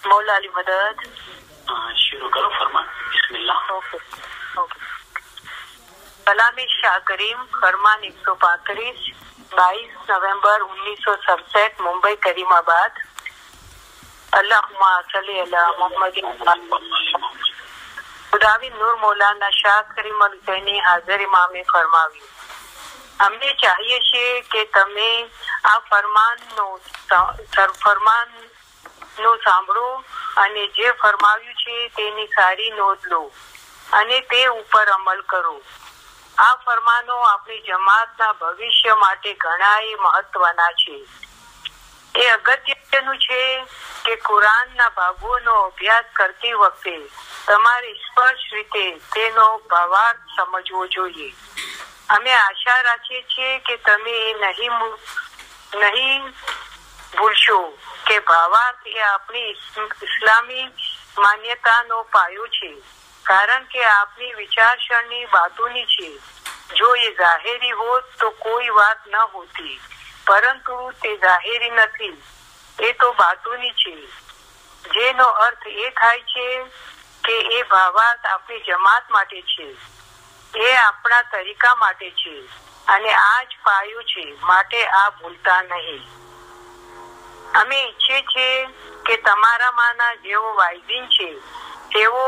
मौला अली मदद। शुरू करो फरमान। बिस्मिल्लाह। ओके। कलामी शाह करीम फरमान 135 22 नवंबर 1967 मुंबई करीमाबाद। अल्लाहुम्मा सल्ली अला मोहम्मद। खुदावी नूर मौलाना शाह करीम અલ હુસૈની હાજર ઇમામે ફરમાવ્યું, અમને ચાહીએ છે કે તમે આ ફરમાનનું સાંભળો અને જે ફરમાવ્યું છે તેની સારી નોંધ લો અને તે ઉપર અમલ કરો. આ ફરમાનો આપણી જમાતના ભવિષ્ય માટે ઘણા મહત્વના છે. એ અગત્યનું છે કે કુરાનના ભાગોનો અભ્યાસ કરતી વખતે તમારે સ્પષ્ટ રીતે તેનો ભાવાર્થ સમજવો જોઈએ. અમે આશા રાખીએ છીએ કે તમે એ નહીં ભૂલશો કે ભાવાર્થ એ આપણી ઇસ્લામી માન્યતાનો પાયો છે, કારણ કે આપની વિચારસરણી બાતુની છે. જો એ જાહેરી હોત તો કોઈ વાત ન હોતી, પરંતુ તે જાહેરી નથી, એ તો બાતુની છે, જેનો અર્થ એ થાય છે કે એ ભાવાર્થ આપણી જમાત માટે છે, એ આપણા તરીકા માટે છે અને આ જ પાયો છે. માટે આ ભૂલતા નહીં. અમે ઈચ્છીએ છીએ કે તમારામાંના જેઓ વાઇઝીન છે તેઓ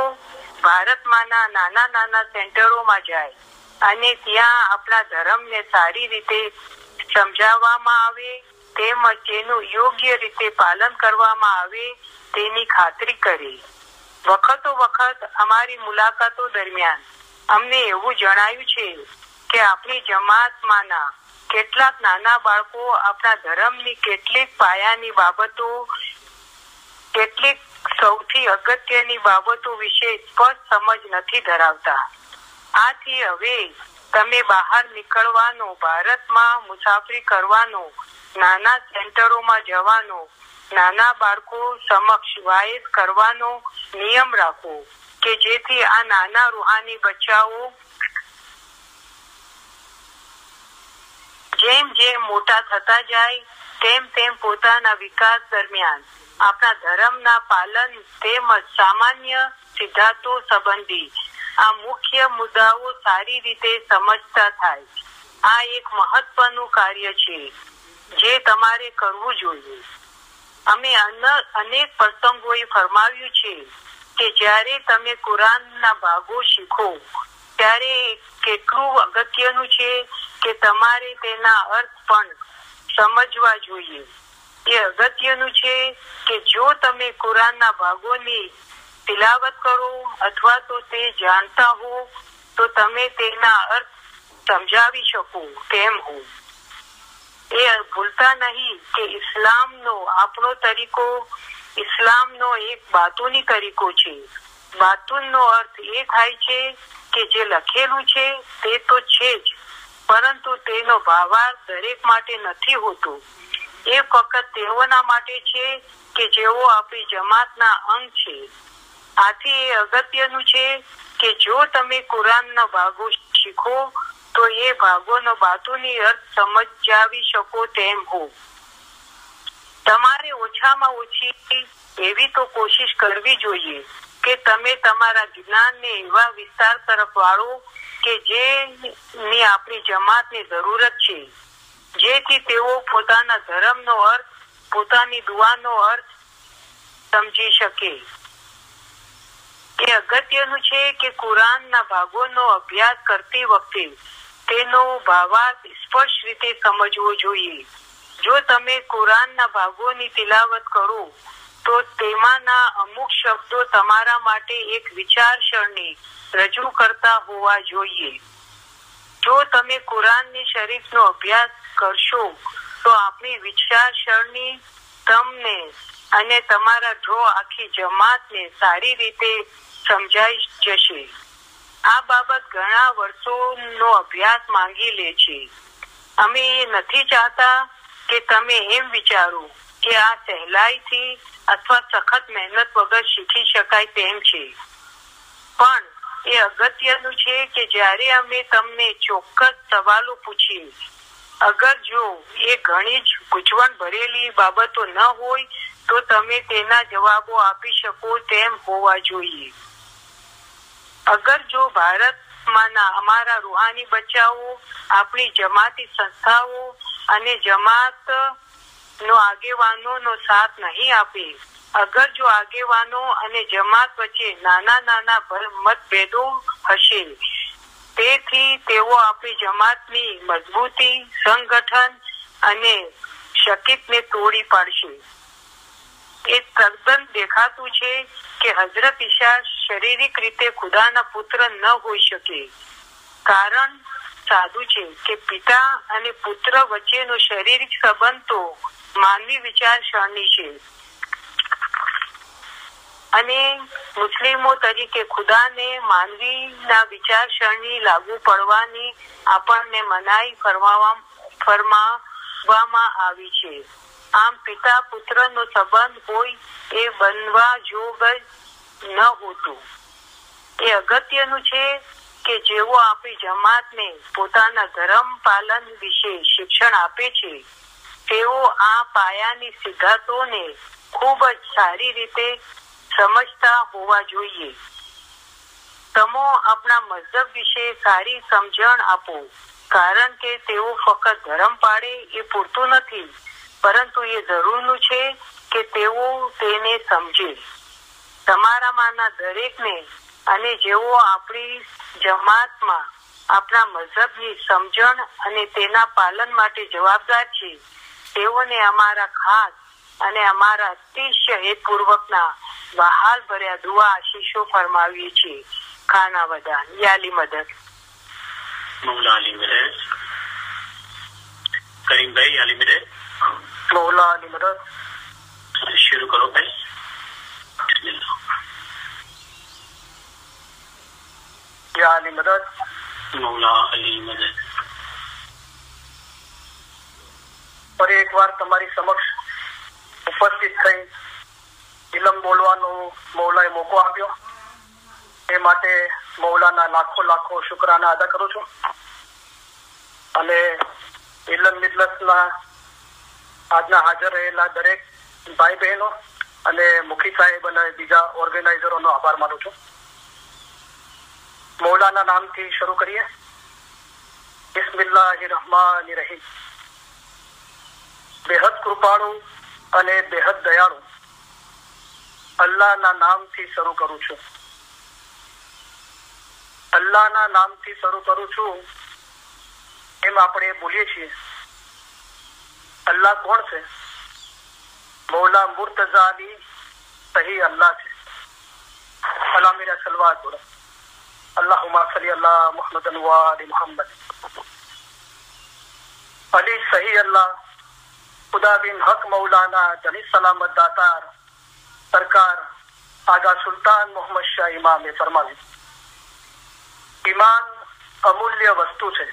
ભારતમાંના નાના નાના સેન્ટરોમાં જાય અને ત્યાં આપણા ધર્મને સારી રીતે સમજાવવામાં આવે તેમજ તેનું યોગ્ય રીતે પાલન કરવામાં આવે તેની ખાતરી કરે. વખતો વખત અમારી મુલાકાતો દરમિયાન અમને એવું જણાયું છે કે આપણી જમાતમાંના કેટલાક નાના બાળકો આપણા ધર્મની કેટલીક પાયાની બાબતો, કેટલીક સૌથી અગત્યની બાબતો વિશે સ્પષ્ટ સમજ નથી ધરાવતા. આથી હવે તમે બહાર નીકળવાનો, ભારતમાં મુસાફરી કરવાનો, નાના સેન્ટરોમાં જવાનો, નાના બાળકો સમક્ષ વાયદ કરવાનો નિયમ રાખો કે જેથી આ નાના રૂહાની બચ્ચાઓ જેમ જેમ મોટા થતા જાય તેમ તેમ પોતાના વિકાસ દરમિયાન આપણા ધર્મના પાલન તેમજ સામાન્ય સિદ્ધાંતો સંબંધી આ મુખ્ય મુદ્દાઓ સારી રીતે સમજતા થાય. આ એક મહત્વનું કાર્ય છે જે તમારે કરવું જોઈએ. અમે અનેક પ્રસંગોએ ફરમાવ્યું છે કે જ્યારે તમે કુરાનના ભાગો શીખો ત્યારે કેટલું અગત્યનું છે કે તમારે તેના અર્થ પણ સમજવા જોઈએ. એ અગત્યનું છે કે જો તમે કુરાનના ભાગોની તિલાવત કરો અથવા તો તે જાણતા હો તો તમે તેના અર્થ સમજાવી શકો તેમ હો. એ ભૂલતા નહીં કે ઇસ્લામનો આપણો તરીકો ઇસ્લામનો એક બાતુની તરીકો છે. બાતુનનો અર્થ એ થાય છે કે જે લખેલું છે તે તો છે જ, પરંતુ તેનો ભાવાર્થ દરેક માટે નથી હોતો. એ ફક્ત તેઓના માટે છે કે જેઓ આપણી જમાતના અંગ છે. આથી એ અગત્યનું છે કે જો તમે કુરાનના ભાગો શીખો તો એ ભાગોનો બાતુની અર્થ સમજાવી શકો તેમ હો. તમારે ઓછામાં ઓછી એવી તો કોશિશ કરવી જોઈએ કે તમે તમારા જ્ઞાનને એવા વિસ્તાર તરફ વાળો કે જેની આપણી જમાતને જરૂરત છે, જેથી તેઓ પોતાના ધર્મનો અર્થ, પોતાની દુઆનો અર્થ સમજી શકે. એ અગત્યનું છે કે કુરાનના ભાગોનો અભ્યાસ કરતી વખતે તેનો ભાવાર્થ સ્પષ્ટ રીતે સમજવો જોઈએ. જો તમે કુરાનના ભાગોની તિલાવત કરો તો તેમાંના અમુક શબ્દો તમારા માટે એક વિચારસરણી રજૂ કરતા હોવા જોઈએ. જો તમે કુરાનની શરીફનો અભ્યાસ કરશો તો આપણી વિચારસરણી તમને અને તમારા જો આખી જમાતને સારી રીતે સમજાઈ જશે. આ બાબત ઘણા વર્ષોનો અભ્યાસ માંગી લે છે. અમે એ નથી ચાહતા કે તમે એમ વિચારો કે આ સહેલાઈથી અથવા સખત મહેનત વગર શીખી શકાય તેમ છે. પણ એ અગત્યનું છે કે જ્યારે અમે તમને ચોક્કસ સવાલો પૂછીએ અગર જો એ ઘણી જ ગૂંચવણ ભરેલી બાબતો ન હોય તો તમે તેના જવાબો આપી શકો તેમ હોવા જોઈએ. અગર જો ભારતમાંના અમારા રૂહાની બચ્ચાઓ આપણી જમાતી સંસ્થાઓ અને જમાત નો આગેવાનોનો સાથ નહીં આપે, અગર જો આગેવાનો અને જમાત વચ્ચે નાના મતભેદો હશે, તેથી તેઓ આપણી જમાતની મજબૂતી, સંગઠન અને શકીતને તોડી પાડશે. એ તદ્દન દેખાતું છે કે હઝરત ઈસા શારીરિક રીતે ખુદાના પુત્ર ન હોઈ શકે. કારણ સાદું છે કે પિતા અને પુત્ર વચ્ચેનો શારીરિક સંબંધ તો માનવી વિચારસરણી છે અને મુસ્લિમો તરીકે ખુદાને માનવીના વિચારસરણી લાગુ પડવાની આપણને મનાઈ ફરમાવવામાં આવી છે. આમ પિતા પુત્રનો સંબંધ હોય એ બનવા જોગ ન હોતું. એ અગત્યનું છે કે જેઓ આપણી જમાતને પોતાના ધર્મ પાલન વિશે શિક્ષણ આપે છે તેઓ આ પાયાની સિદ્ધાંતોને ખૂબ જ સારી રીતે સમજતા હોવા જોઈએ. તમો આપણા મઝહબ વિશે સારી સમજણ આપો, કારણ કે તેઓ ફક્ત ધર્મ પાળે એ પૂરતું નથી, પરંતુ એ જરૂરનું છે કે તેઓ તેને સમજે. તમારામાંના દરેકને અને જેઓ આપણી જમાતમાં આપણા મઝહબની સમજણ અને તેના પાલન માટે જવાબદાર છે, તેઓને અમારા ખાસ અને અમારા અતિશય હેતપૂર્વકના વહાલ ભર્યા દુઆ આશીષો ફરમાવીએ છીએ. ખાના વદાન યાલી મદદ मौला अली मदद करीम भाई अली मदद मौला अली मदद शुरू करो भाई. बिस्मिल्लाह. या अली मदद मौला अली मदद. ફરી એકવાર તમારી સમક્ષ ઉપસ્થિત થઈ ઇલમ બોલવાનો મૌલાએ મોકો આપ્યો એ માટે મૌલાના લાખો શુક્રાના અદા કરું છું. અને ઇલમ મિજલસના આજના હાજર રહેલા દરેક ભાઈ બહેનો અને મુખી સાહેબ અને બીજા ઓર્ગેનાઇઝરોનો આભાર માનું છું. મૌલાના નામથી શરૂ કરીએ. બિસ્મિલ્લાહિર રહમાનિર રહીમ. બેહદ કૃપાળુ અને બેહદ દયાળુ અલ્લાહના નામથી શરૂ કરું છું. અલ્લાહના નામથી શરૂ કરું છું એમ આપણે બોલીએ છીએ. અલ્લાહ કોણ છે? મૌલા મુર્તઝા અલી સહી અલ્લાહ છે. અલા મેરા સલવાત બોલો. અલ્લાહુમ્મા સલ્લી અલા મુહમ્મદ વ આલી મુહમ્મદ. અલી સહી અલ્લાહ खुदा बिन हक मौलाना जनी सलामत दातार सरकार आगा सुल्तान मोहम्मद शाह इमामे फरमावी. ईमान अमूल्य वस्तु છે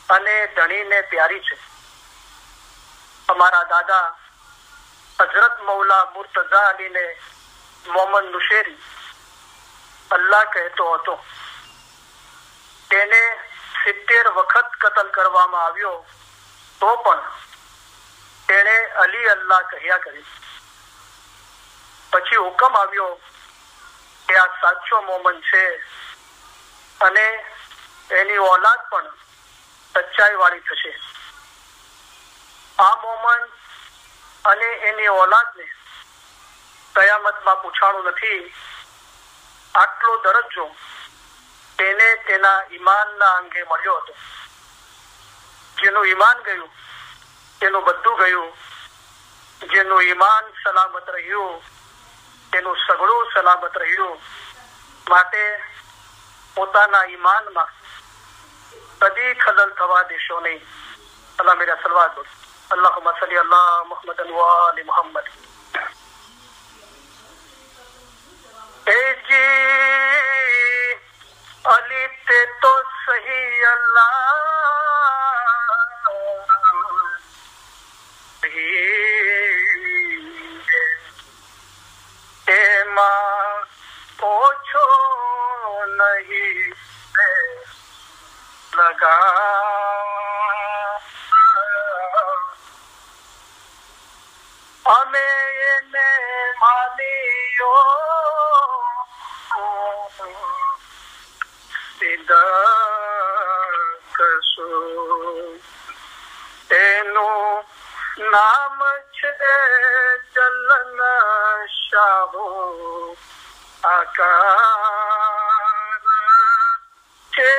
અને ધણીને પ્યારી છે. અમારા દાદા હઝરત મૌલા મુર્તઝા અલીને મોહમ્મદ નુશેરી અલ્લાહ કહેતો હતો. તેને 70 વખત કતલ કરવામાં આવ્યો તો પણ તેણે અલી અલ્લાહ કહ્યા કરી. પછી હુકમ આવ્યો કે આ સાચો મોમન છે અને એની ઓલાદ પણ સચ્ચાઈ વાળી થશે. આ મોમન અને એની ઓલાદને કયામતમાં પૂછાણું નથી. આટલો દરજ્જો તેને તેના ઈમાનના અંગે મળ્યો હતો. જેનું ઈમાન ગયું તેનું બધું ગયું. જેનું ઈમાન સલામત રહ્યું તેનું સઘળું સલામત રહ્યું. માટે પોતાના ઈમાનમાં કદી ખલલ થવા દેશો નહીં. અલ્લાહ મેરા સલવાત બોલ. અલ્લાહુમ્મા સલ્લી અલા મુહમ્મદ વ આલી મુહમ્મદ. अली ते तो सही अल्लाह एमा ओछो नहीं लगा કર્યો તેનું નામ છે ચલન શાહો આકાર છે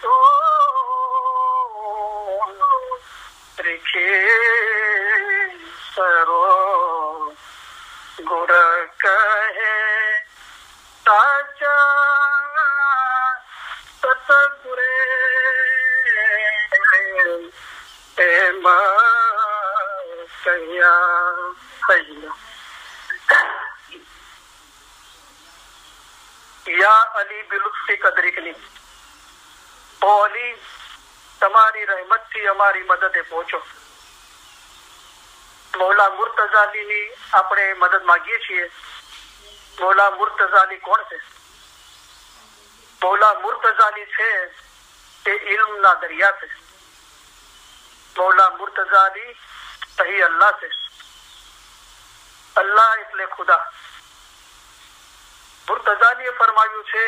તો ત્રિખે સરો ગુર કહે સાચા સતગુરે એમ કહ્યા યા અલી બિલુત્ફી કદરીકની, ઓ અલી તમારી રહેમતથી અમારી મદદે પહોંચો. મૌલા મુર્તઝાલીની આપણે મદદ માંગીએ છીએ. મૌલા મુર્તઝાલી કોણ છે? મૌલા મુર્તઝાલી છે તે ઇલ્મના દરિયા છે. મૌલા મુર્તઝાલી સહી અલ્લાહ છે. અલ્લાહ એટલે ખુદા. મુર્તઝાલીએ ફરમાવ્યું છે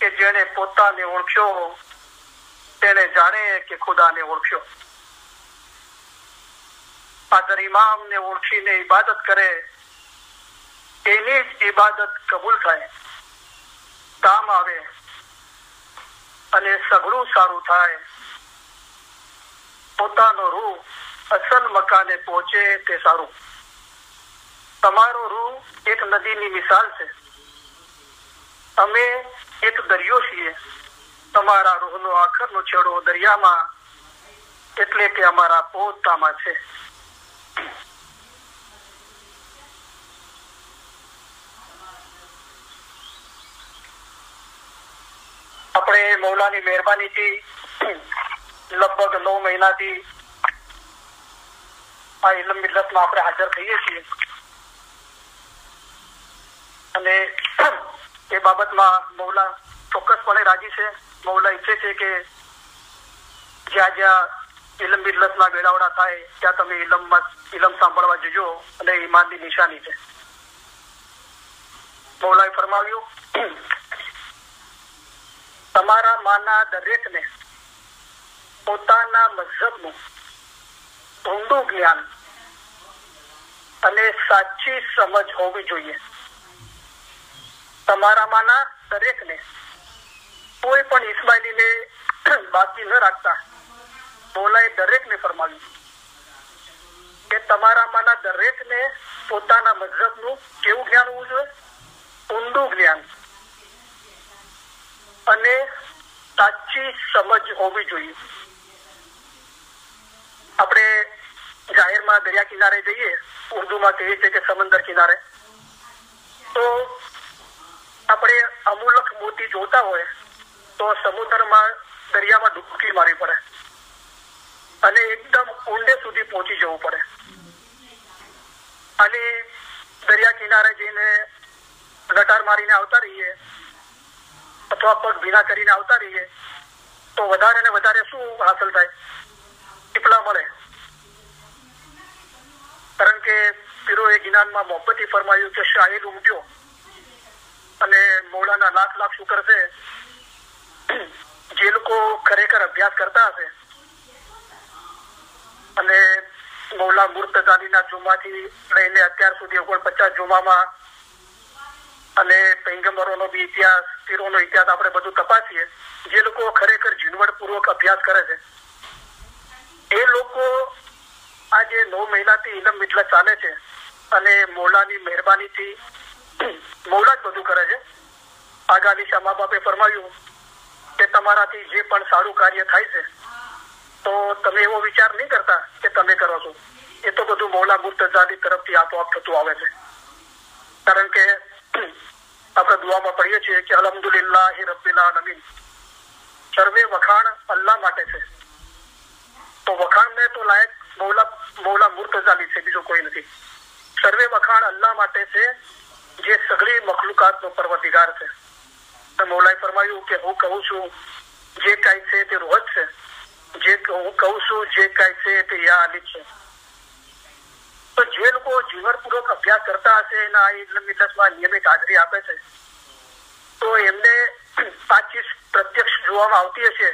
કે જેને પોતાને ઓળખ્યો તેને જાણે કે ખુદાને ઓળખ્યો. હાજર ઇમામને ઓળખીને ઇબાદત કરે એની જ ઇબાદત કબૂલ થાય, કામ આવે અને સઘળું સારું થાય. પોતાનો રૂહ અસલ મકાને પહોંચે તે સારું. તમારો રૂહ એક નદીની મિસાલ છે. અમે એક દરિયો છીએ. તમારા રૂહનો આખરનો છેડો દરિયામાં એટલે કે અમારા પોતામાં છે. આપણે મૌલાની મહેરબાનીથી લગભગ 9 મહિનાથી આ ઇલ્મ મિલ્લતમાં આપણે હાજર થઈએ છીએ અને એ બાબતમાં મૌલા ચોક્કસપણે રાજી છે. મૌલા ઈચ્છે છે કે જ્યાં જ્યાં ઇલ્મ મિલ્લતના વેળાવડા થાય ત્યાં તમે ઇલમ સાંભળવા જજો અને ઈમાનની નિશાની છે. મૌલાએ ફરમાવ્યું, તમારા માના દરેકને પોતાના મઝહબનું ઊંડું જ્ઞાન અને સાચી સમજ હોવી જોઈએ. તમારામાંના દરેકને કોઈ પણ ઇસ્માઇલીને બાકી ન રાખતા મૌલાએ દરેકને ફરમાવ્યું કે તમારામાંના દરેકને પોતાના મઝહબનું કેવું જ્ઞાન હોવું જોઈએ? ઊંડું જ્ઞાન અને સાચી સમજ હોવી જોઈએ. આપણે જાહેરમાં દરિયા કિનારે જઈએ, ઉર્દુમાં કહીએ છીએ કે સમંદર કિનારે, તો આપણે અમુલક મોતી જોતા હોય તો સમુદ્રમાં દરિયામાં ડૂબકી મારવી પડે અને એકદમ ઊંડે સુધી પહોંચી જવું પડે. અને દરિયા કિનારે જઈને લટાર મારીને આવતા રહીએ અથવા પગ ભીના કરીને આવતા રહીએ તો વધારે ને વધારે શું હાંસલ થાય? ટીપલા મળે. કારણ કે પીરોએ જ્ઞાનમાં મોહબ્બતી ફરમાયું કે શાહિદ ઉમટ્યો અને મૌલાના લાખ લાખ શુકર છે જે લોકો ખરેખર અભ્યાસ કરતા હશે અને મૌલા મુર્તઝાલીના જુમાથી લઈને અત્યાર સુધી 49 જુમામાં અને પૈગંબરોનો બી ઇતિહાસ, પીરોનો ઇતિહાસ આપણે બધું તપાસીએ. જે લોકો ખરેખર ઝીણવટપૂર્વક અભ્યાસ કરે છે એ લોકો આજે 9 મહિનાથી ઇલમ મિલ્લત ચાલે છે અને મૌલાની મહેરબાનીથી મૌલા જ બધું કરે છે. આગાલી શાહ મા બાપે ફરમાવ્યું કે તમારાથી જે પણ સારું કાર્ય થાય છે તો તમે એવો વિચાર નહીં કરતા કે તમે કરો છો, એ તો બધું મૌલા મુર્તઝાલી તરફથી આપોઆપ થતું આવે છે. કારણ કે આપણે દુઆમાં પઢીએ છીએ કે અલ્હમ્દુલિલ્લાહી રબ્બિલ આલમીન, સર્વે વખાણ અલ્લાહ માટે છે. તો વખાણને તો લાયક મૌલા મુર્તઝાલી છે, બીજો કોઈ નથી. સર્વે વખાણ અલ્લાહ માટે છે જે સગળી મખલુકાતનો પરવરદિગાર છે. મૌલાએ ફરમાયું કે હું કહું છું જે કાંઈ છે તે રૂહ છે, જે હું કહું છું જે કાંઈ છે તે યા અલી છે. તો જે લોકો જીવનપૂર્વક અભ્યાસ કરતા હશે એના આ ઇલ્મ મિલ્લતમાં નિયમિત હાજરી આપે છે તો એમને આ ચીજ પ્રત્યક્ષ જોવામાં આવતી હશે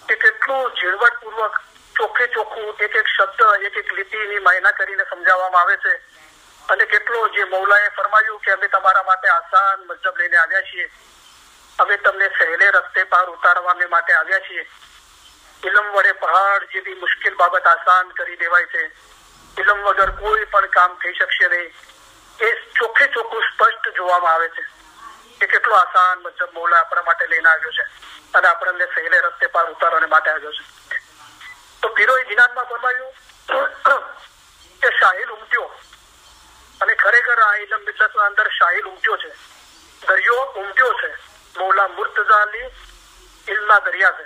કે કેટલું ઝીણવટપૂર્વક ચોખ્ખે ચોખ્ખું એક એક શબ્દ એક એક લીટીની માયના કરીને સમજાવવામાં આવે છે અને કેટલો જે મૌલાએ ફરમાયું કે અમે તમારા માટે આસાન મજહબ લઈને આવ્યા છીએ, અમે તમને સહેલે રસ્તે પાર ઉતારવા માટે આવ્યા છીએ. ઇલમ વડે પહાડ જેવી મુશ્કેલ બાબત આસાન કરી દેવાય છે. ઇલમ વગર કોઈ પણ કામ થઈ શકશે નહીં. એ ચોખ્ખે ચોખ્ખું સ્પષ્ટ જોવામાં આવે છે કે કેટલો આસાન મજહબ મૌલા આપણા માટે લઈને આવ્યો છે અને આપણને સહેલે રસ્તે પાર ઉતારવા માટે આવ્યો છે. તો પીરોએ જિનાનમાં ફરમાયું કે શાહિલ ઉમટ્યો, અને ખરેખર આ ઇલમ મિલ્લતના અંદર શાહિલ ઉમટ્યો છે, દરિયો ઉમટ્યો છે. મૌલા મુર્તઝા અલી ઇલ્મના દરિયા છે.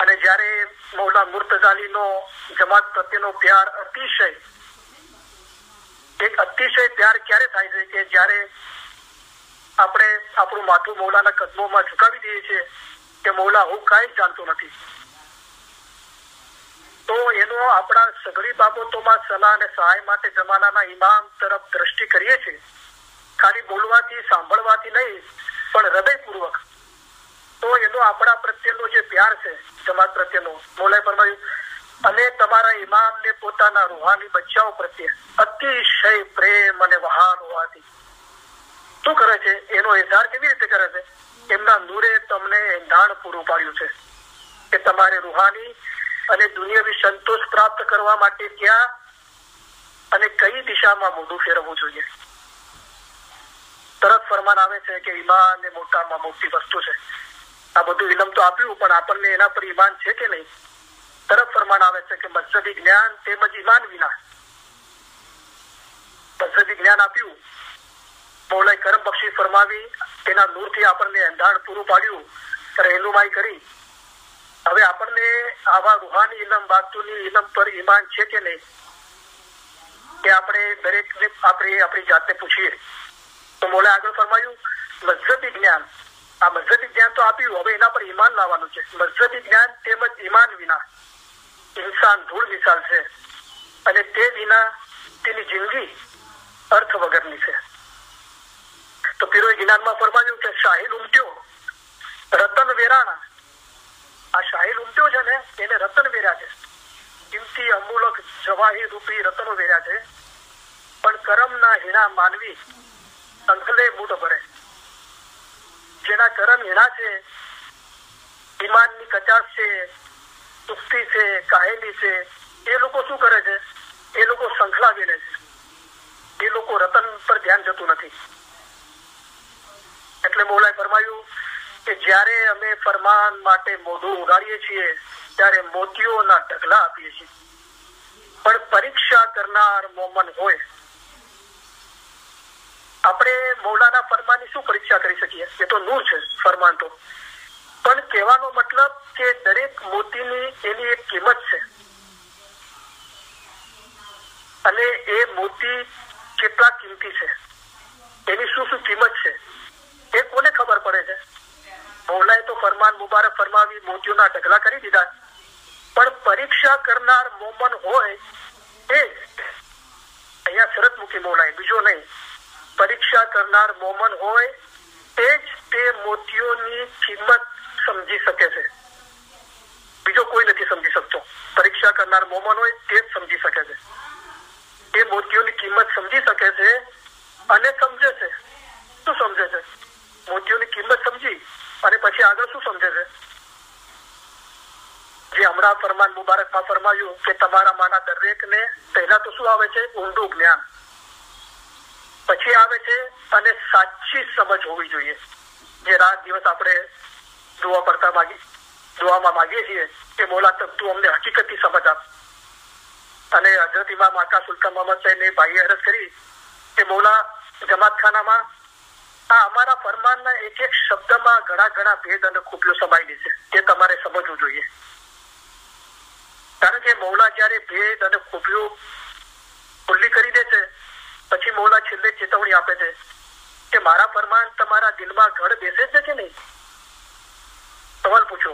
અને જયારે મૌલા મુર્તઝા અલીનો જમાત પ્રત્યેનો પ્યાર અતિશય પ્યાર ક્યારે થાય છે કે જયારે આપણે આપણું માથું મૌલાના કદમોમાં ઝુકાવી દઈએ છીએ કે મૌલા હું કાંઈ જ જાણતો નથી. તો એનો આપણા સઘળી બાબતોમાં સલાહ અને સહાય માટે જમાનાના ઇમામ તરફ દ્રષ્ટિ કરીએ છીએ, ખાલી બોલવાથી સાંભળવાથી નહીં પણ હૃદયપૂર્વક. તો એનો આપણા પ્રત્યેનો જે પ્યાર છે જમાત પ્રત્યેનો, મૌલાએ ફરમાયું અને તમારા ઇમામને પોતાના રૂહાની બચ્ચાઓ પ્રત્યે અતિશય પ્રેમ અને વહાલ હોવાથી શું કરે છે, એનો ઇઝહાર કેવી રીતે કરે છે? એમના નૂરે તમને એંધાણ પૂરું પાડ્યું છે કે તમારે રૂહાની અને દુનિયાવી સંતોષ પ્રાપ્ત કરવા માટે ક્યાં અને કઈ દિશામાં મોઢું ફેરવવું જોઈએ. તરત ફરમાન આવે છે કે ઈમાન એ મોટામાં મોટી વસ્તુ છે. આ બધું ઇલમ તો આપ્યું પણ આપણને એના પર ઈમાન છે કે નહીં? તરત ફરમાન આવે છે કે મઝહબી જ્ઞાન તેમજ ઈમાન વિના. મઝહબી જ્ઞાન આપ્યું, મૌલાએ કરમ બક્ષી ફરમાવી, તેના નૂરથી આપણને અંધાણ પૂરું પાડ્યું, રહેનુમાઈ કરી. હવે આપણને આવા રૂહાની ઇલમ બાતુની ઇલમ પર ઈમાન છે કે નહીં કે આપણે દરેકને આપણી જાતને પૂછીએ. તો મૌલાએ આગળ ફરમાયું મઝહબી જ્ઞાન, આ મઝહબી જ્ઞાન તો આપ્યું, હવે એના પર ઈમાન લાવવાનું છે. મઝહબી જ્ઞાન તેમજ ઈમાન વિના ઇન્સાન ધૂળ મિસાલ છે અને તે વિના તેની જિંદગી અર્થ વગરની છે. તો પીરોએ જિનાનમાં ફરમાયું કે શાહિલ ઉમટ્યો, રતન વેરાણા. આ શાહિલ ઉમટ્યો છે ને એને રતન વેર્યા છે, કિંમતી અમૂલક જવાહી રૂપી રતનો વેર્યા છે. પણ કરમના હીણા માનવી અંકલે મૂઢ ભરે. જેના કરમ હીણા છે, ઈમાનની કચાશ છે, સુસ્તી છે, કાહેલી છે, એ લોકો શું કરે છે? એ લોકો સંખલા વેને છે. એ લોકો રતન પર ધ્યાન જતું નથી. એટલે મૌલાએ ફરમાયું કે જ્યારે અમે ફરમાન માટે મોઢું ઉગાડીએ છીએ ત્યારે મોતીઓના ઢગલા આપીએ છીએ, પણ પરીક્ષા કરનાર મોમન હોય. આપણે મૌલાના ફરમાનની શું પરીક્ષા કરી શકીએ? એ તો નૂર છે ફરમાન તો. પણ કહેવાનો મતલબ કે દરેક મોતીની એની એક કિંમત છે અને એ મોતી કેટલા કિંમતી છે, એની શું શું કિંમત છે એ કોને ખબર પડે છે? મૌલાએ તો ફરમાન મુબારક ફરમાવી, મોતીઓના ઢગલા કરી દીધા, પણ પરીક્ષા કરનાર મોમન હોય એ અહીંયા શરત મૂકી મૌલાએ, બીજો નહીં. પરીક્ષા કરનાર મોમન હોય તે જ તે મોતીઓની કિંમત સમજી શકે છે, બીજો કોઈ નથી સમજી શકતો. પરીક્ષા કરનાર મોમન હોય તે જ સમજી શકે છે. એ મોતીઓની કિંમત સમજી શકે છે અને સમજે છે. શું સમજે છે? મોતીઓની કિંમત સમજી અને પછી આગળ શું સમજે છે? જે હમણાં ફરમાન મુબારકમાં ફરમાયું કે તમારામાંના દરેકને પહેલા તો શું આવે છે? ઊંડું જ્ઞાન. પછી આવે છે અને સાચી સમજ હોવી જોઈએ. જે રાત દિવસ આપણે દુઆમાં માગીએ છીએ કે મોલા તક તું અમને હકીકતની સમજ આપ. અને હજરત ઇમામ આકા સુલતાન મોહમ્મદ સાહેબને ભાઈએ અરજ કરી કે મૌલા જમાતખાનામાં આ અમારા ફરમાનના એક એક શબ્દમાં ઘણા ભેદ અને ખૂબીઓ સમાયેલી છે, તે તમારે સમજવું જોઈએ. કારણ કે મૌલા જયારે ભેદ અને ખૂબીઓ ખુલ્લી કરી દે છે પછી મૌલા છેલ્લે ચેતવણી આપે છે કે મારા ફરમાન તમારા દિલમાં ઘડ બેસે છે કે નહીં? સવાલ પૂછો.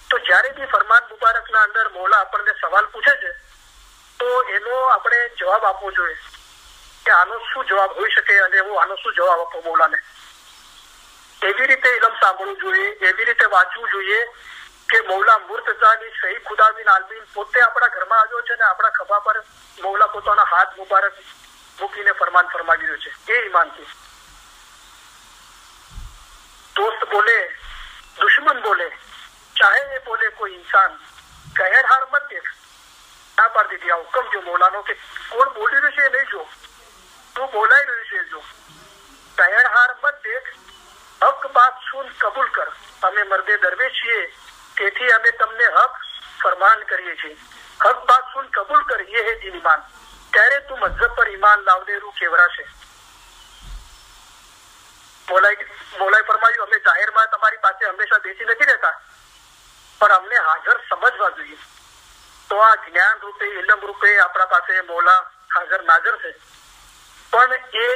તો જયારે બી ફરમાન મુબારકના અંદર મૌલા આપણને સવાલ પૂછે છે તો એનો આપણે જવાબ આપવો જોઈએ કે આનો શું જવાબ હોઈ શકે અને હું આનો શું જવાબ આપો મૌલાને. એવી રીતે ઇલમ સાંભળવું જોઈએ, એવી રીતે વાંચવું જોઈએ કે મૌલા મુર્તઝાની સહી ખુદાબીન આલમીન પોતે આપણા ઘરમાં આવ્યો છે ને આપણા ખભા પર મૌલા પોતાના હાથ મુબારક મૂકીને ફરમાન ફરમાવી રહ્યો છે. એ ઈમાનથી दोस्त बोले दुश्मन बोले चाहे ये बोले कोई इंसान कहर हार मत देख. ના પાડી દીધી આ હુકમ જો મૌલાનો કે કોણ બોલી રહ્યું છે નહીં જો, તું બોલાઈ રહ્યું છે જો. કહર હાર મત દેખ, હક બાત સુન કબૂલ કર. અમે મર્દે દરવેશ છીએ તેથી અમે તમને હક ફરમાન કરીએ છીએ. હક બાત સુન કબૂલ કર, ये है दीन ईमान. ત્યારે તું મજહબ પર ઈમાન લાવનેરું કેવરાશે. મોલાએ ફરમાયું અમે જાહેરમાં તમારી પાસે હંમેશા બેસી નથી રહેતા, પણ અમને હાજર સમજવા જોઈએ. તો આ જ્ઞાન રૂપે ઇલમ રૂપે આપણા પાસે મોલા હાજર નાજર છે. પણ એ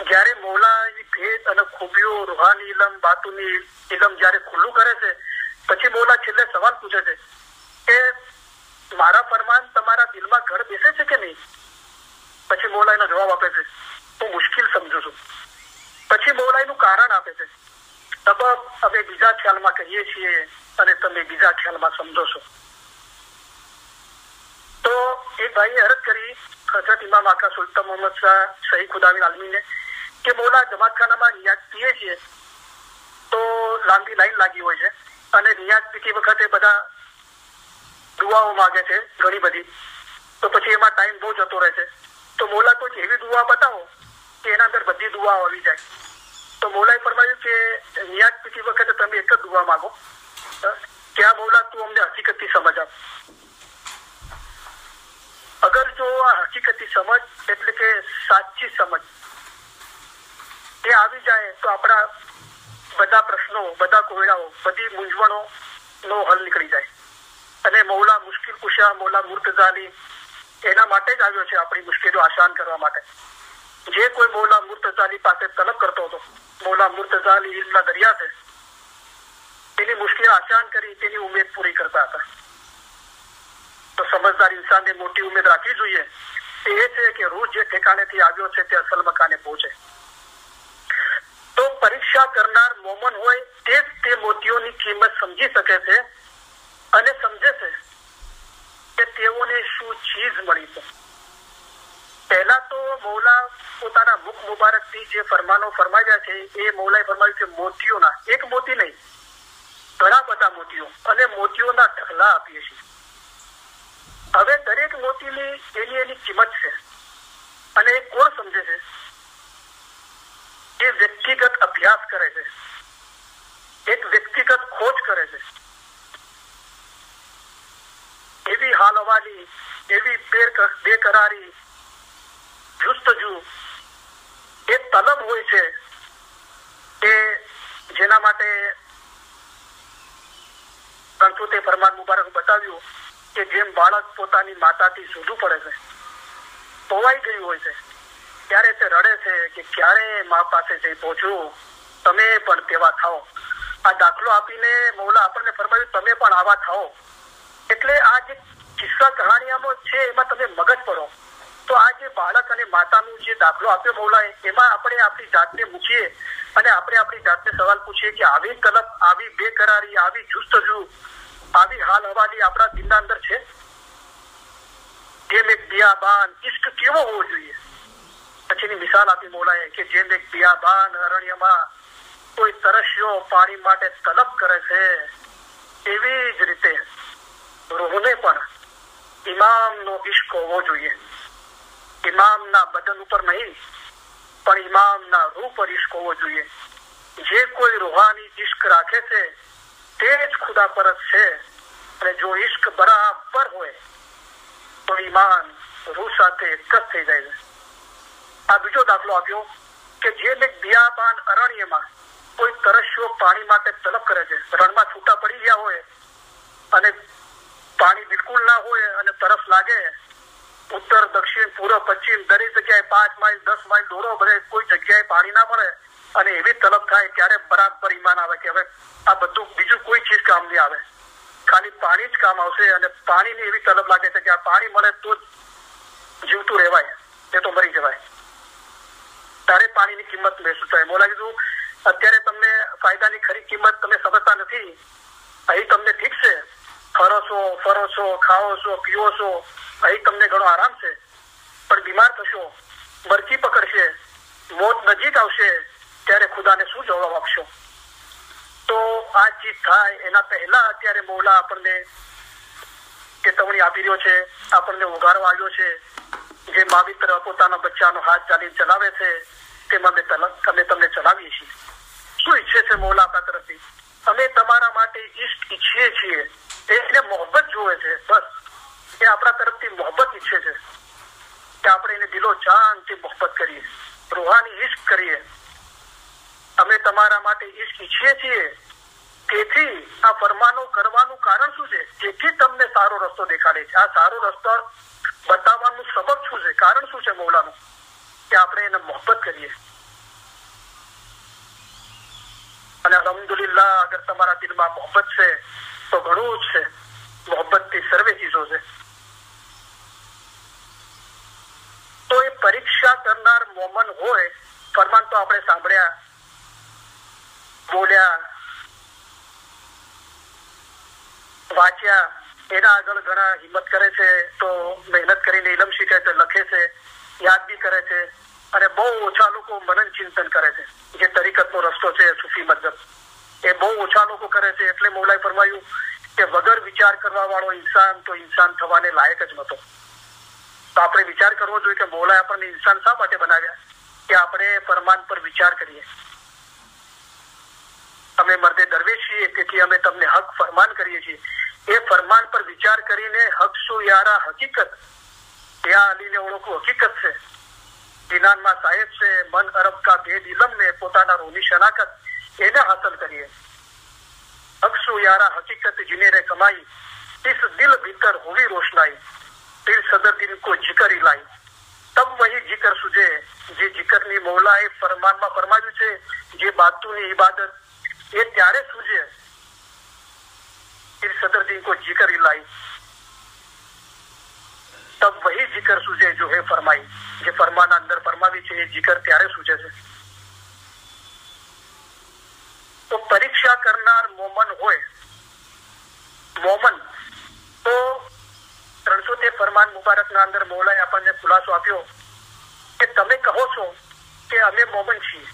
જયારે મોલા ભેદ અને ખૂબીઓ રૂહાની ઇલમ બાતુની ઇલમ જયારે ખુલ્લું કરે છે પછી મોલા છેલ્લે સવાલ પૂછે છે કે મારા ફરમાન તમારા દિલમાં ઘર બેસે છે કે નહીં. પછી મોલા એનો જવાબ આપે છે હું મુશ્કેલ સમજુ છું. પછી મૌલા એનું કારણ આપે છે સબબ અમે બીજા ખ્યાલમાં કહીએ છીએ અને તમે બીજા ખ્યાલમાં સમજો છો. તો એક ભાઈએ અરજ કરી હઝરત ઇમામ આકા સુલતાન મોહમ્મદ શાહ સહી ખુદાબીન આલમીને કે મૌલા જમાતખાનામાં નિયાઝ પીએ છીએ તો લાંબી લાઈન લાગી હોય છે અને નિયાઝ પીતી વખતે બધા દુઆઓ માગે છે ઘણી બધી, તો પછી એમાં ટાઈમ બહુ જતો રહે છે. તો મૌલા કોઈ એવી દુઆ બતાવો કે એના અંદર બધી દુઆઓ આવી જાય. તો મૌલાએ ફરમાયું કે નિયાઝ પીતી વખતે તમે એક જ દુઆ માંગો કે આ મૌલા તું અમને હકીકતથી સમજ આપ. અગર જો આ હકીકતની સમજ એટલે કે સાચી સમજ એ આવી જાય તો આપણા બધા પ્રશ્નો, બધા કોયડાઓ, બધી મૂંઝવણો નો હલ નીકળી જાય. અને મૌલા મુશ્કેલ કુશા મૌલા મુર્તઝાની એના માટે જ આવ્યો છે, આપણી મુશ્કેલીઓ આસાન કરવા માટે. જે કોઈ મૌલા મુર્તઝાની પાસે તલબ કરતો હતો, મૌલા મુર્તઝાની ઇલ્મના દરિયા છે, તેની મુશ્કેલ આસાન કરી તેની ઉમેદ પૂરી કરતા હતા. તો સમજદાર ઇન્સાનને મોટી ઉમેદ રાખવી જોઈએ. એ છે કે રૂહ જે ઠેકાણેથી આવ્યો છે તે અસલ મકાને પહોંચે. તો પરીક્ષા કરનાર મોમન હોય તે જ તે મોતીઓની કિંમત સમજી શકે છે અને સમજે છે કે તેઓને શું ચીજ મળી છે. પહેલા તો મૌલા પોતાના મુખ મુબારકથી જે ફરમાનો ફરમાવ્યા છે એ મૌલાએ ફરમાવ્યું કે મોતીઓના, એક મોતી નહીં ઘણા બધા મોતીઓ અને મોતીઓના ઢગલા આપીએ છીએ. હવે દરેક મોતીની એની કિંમત છે અને એ કોણ સમજે છે? એ વ્યક્તિગત અભ્યાસ કરે છે, એક વ્યક્તિગત ખોજ કરે છે. એવી હાલવાલી, એવી બેકરારી, જુસ્તજુ, એ તલબ હોય છે કે જેના માટે તે ફરમાન મુબારક બતાવ્યું કે જેમ બાળક પોતાની માતાથી જુદું પડે છે, ખોવાઈ ગયું હોય છે, ત્યારે તે રડે છે કે ક્યારે મા પાસે જઈ પહોંચું, તમે પણ તેવા થાઓ. આ દાખલો આપીને મૌલા આપણને ફરમાવ્યું તમે પણ આવા થાઓ. એટલે આ જે કિસ્સા કહાણીઓ છે એમાં તમે મગજ પડો. તો આ જે બાળક અને માતાનું જે દાખલો આપ્યો મૌલાએ, એમાં આપણે આપણી જાતને મૂકીએ અને આપણે આપણી જાતને સવાલ પૂછીએ કે આવી તલબ, આવી બેકરારી, આવી જુસ્તજુ, આવી હાલ હવાલી આપણા દિલના અંદર છે? જેમ એક બિયાબાન ઇશ્ક કેવો હોવો જોઈએ? પછીની મિસાલ આપી મૌલાએ કે જેમ એક બિયાબાન અરણ્યમાં કોઈ તરસ્યો પાણી માટે તલબ કરે છે, એવી જ રીતે રૂહને પણ ઇમામનો ઇશ્ક હોવો જોઈએ. ઇમામના બદન ઉપર નહીં પણ ઇમામના રૂહ પર ઇશ્ક હોવો જોઈએ. જે કોઈ રૂહાની ઇશ્ક રાખે છે તે જ ખુદા પરત છે. અને જો ઇશ્ક બરાબર હોય તો ઈમાન રૂહ સાથે એક જ થઈ જાય છે. આ બીજો દાખલો આપ્યો કે જે એક બિયાબાન અરણ્યમાં કોઈ તરસ્યો પાણી માટે તલબ કરે છે, રણમાં છૂટા પડી ગયા હોય અને પાણી બિલકુલ ના હોય અને તરસ લાગે, ઉત્તર, દક્ષિણ, પૂર્વ, પશ્ચિમ દરેક જગ્યાએ 5 માઇલ 10 માઇલ દોડો, બધે કોઈ જગ્યાએ પાણી ના મળે અને એવી તલબ થાય ત્યારે બરાબર ઈમાન આવે કે હવે આ બધું બીજું કોઈ ચીજ કામ નહીં આવે. ખાલી પાણી જ કામ આવશે અને પાણીની એવી તલબ લાગે છે કે આ પાણી મળે તો જ જીવતું રહેવાય, તે તો મરી જવાય, તારે પાણીની કિંમત મહેસૂસ થાય. મોલા કીધું અત્યારે તમને ફાયદાની ખરી કિંમત તમે સમજતા નથી. અહીં તમને ઠીક છે, ફરો છો, ખાઓ છો, પીવો છો, અહીં તમને ઘણો આરામ છે, પણ બીમાર થશો, મરકી પકડશે, મોત નજીક આવશે, ત્યારે ખુદાને શું જવાબ આપશો? તો આ ચીજ થાય એના પહેલા અત્યારે મોલા આપણને ચેતવણી આપી રહ્યો છે, આપણને ઉગારવા આવ્યો છે. જે માવિત્ર પોતાના બચ્ચાનો હાથ ચાલીને ચલાવે છે તેમાં અમે તમને ચલાવીએ છીએ. શું ઈચ્છે છે મોલા આપણા તરફથી? અમે તમારા માટે ઈષ્ટ ઈચ્છીએ છીએ, એને મોહબ્બત જોવે છે. બસ એ આપણા તરફથી મોહબ્બત ઈચ્છે છે કે આપણે એને દિલો જાનથી મોહબ્બત કરીએ, રૂહાની ઈશ્ક કરીએ. અમે તમારા માટે ઈશ્ક ઈચ્છીએ છીએ. તેથી આ ફરમાનો કરવાનું કારણ શું છે? જેથી તમને સારો રસ્તો દેખાડે છે. આ સારો રસ્તો બતાવવાનું સબબ શું છે? કારણ શું છે મૌલાનું? કે આપણે એને મોહબ્બત કરીએ. અને અલ્હમ્દુલિલ્લાહ અગર તમારા દિલમાં મોહબ્બત છે તો ઘણું જ છે. મોહબ્બતથી સર્વે ચીજો છે. તો એ પરીક્ષા કરનાર મોમન હોય. ફરમાન તો આપણે સાંભળ્યા, બોલ્યા, વાંચ્યા, એના આગળ ઘણા હિંમત કરે છે, તો મહેનત કરીને ઇલમ શીખે છે, લખે છે, યાદ બી કરે છે, અને બહુ ઓછા લોકો મનન ચિંતન કરે છે. જે તરીકતનો રસ્તો છે સૂફી મતલબ એ બહુ ઓછા લોકો કરે છે. એટલે મૌલાએ ફરમાયું કે વગર વિચાર કરવા વાળો ઇન્સાન તો ઇન્સાન થવાને લાયક જ નહોતો. તો આપણે વિચાર કરવો જોઈએ કે મૌલાએ આપણને ઇન્સાન શા માટે બનાવ્યા? કે આપણે ફરમાન પર વિચાર કરીએ. અમે મર્દે દરવેશ છીએ, તેથી અમે તમને હક ફરમાન કરીએ છીએ. એ ફરમાન પર વિચાર કરીને હક શું યારા હકીકત, યા અલીને ઓળખો હકીકત છે. વિનાનમાં સાહેબ છે, મન અરબ કા ભેદ ઇલમ ને પોતાના રૂની શનાકત એને હાંસલ કરીએ. હક શું યારા હકીકત જીને રે કમાઈ, इस दिल भीतर हुई रोशनाई, फिर सदर दिन को जिक्र लाई, तब वही जिक्र सुझे. જે जिक्રની મૌલાએ ફરમાનમાં ફરમાવ્યું છે, જે બાતુની ઇબાદત એ ત્યારે સૂજે. फिर सदर दिन को जिक्र लाई, तब वही जिक्र सूझे जो है फरमाई. જે ફરમાના અંદર ફરમાવી છે એ जिक्र ત્યારે સૂજે છે. તો પરીક્ષા કરનાર મોમન હોય, મોમન તો 313 ફરમાન મુબારકના અંદર મૌલાએ આપણને ખુલાસો આપ્યો કે તમે કહો છો કે અમે મોમન છીએ,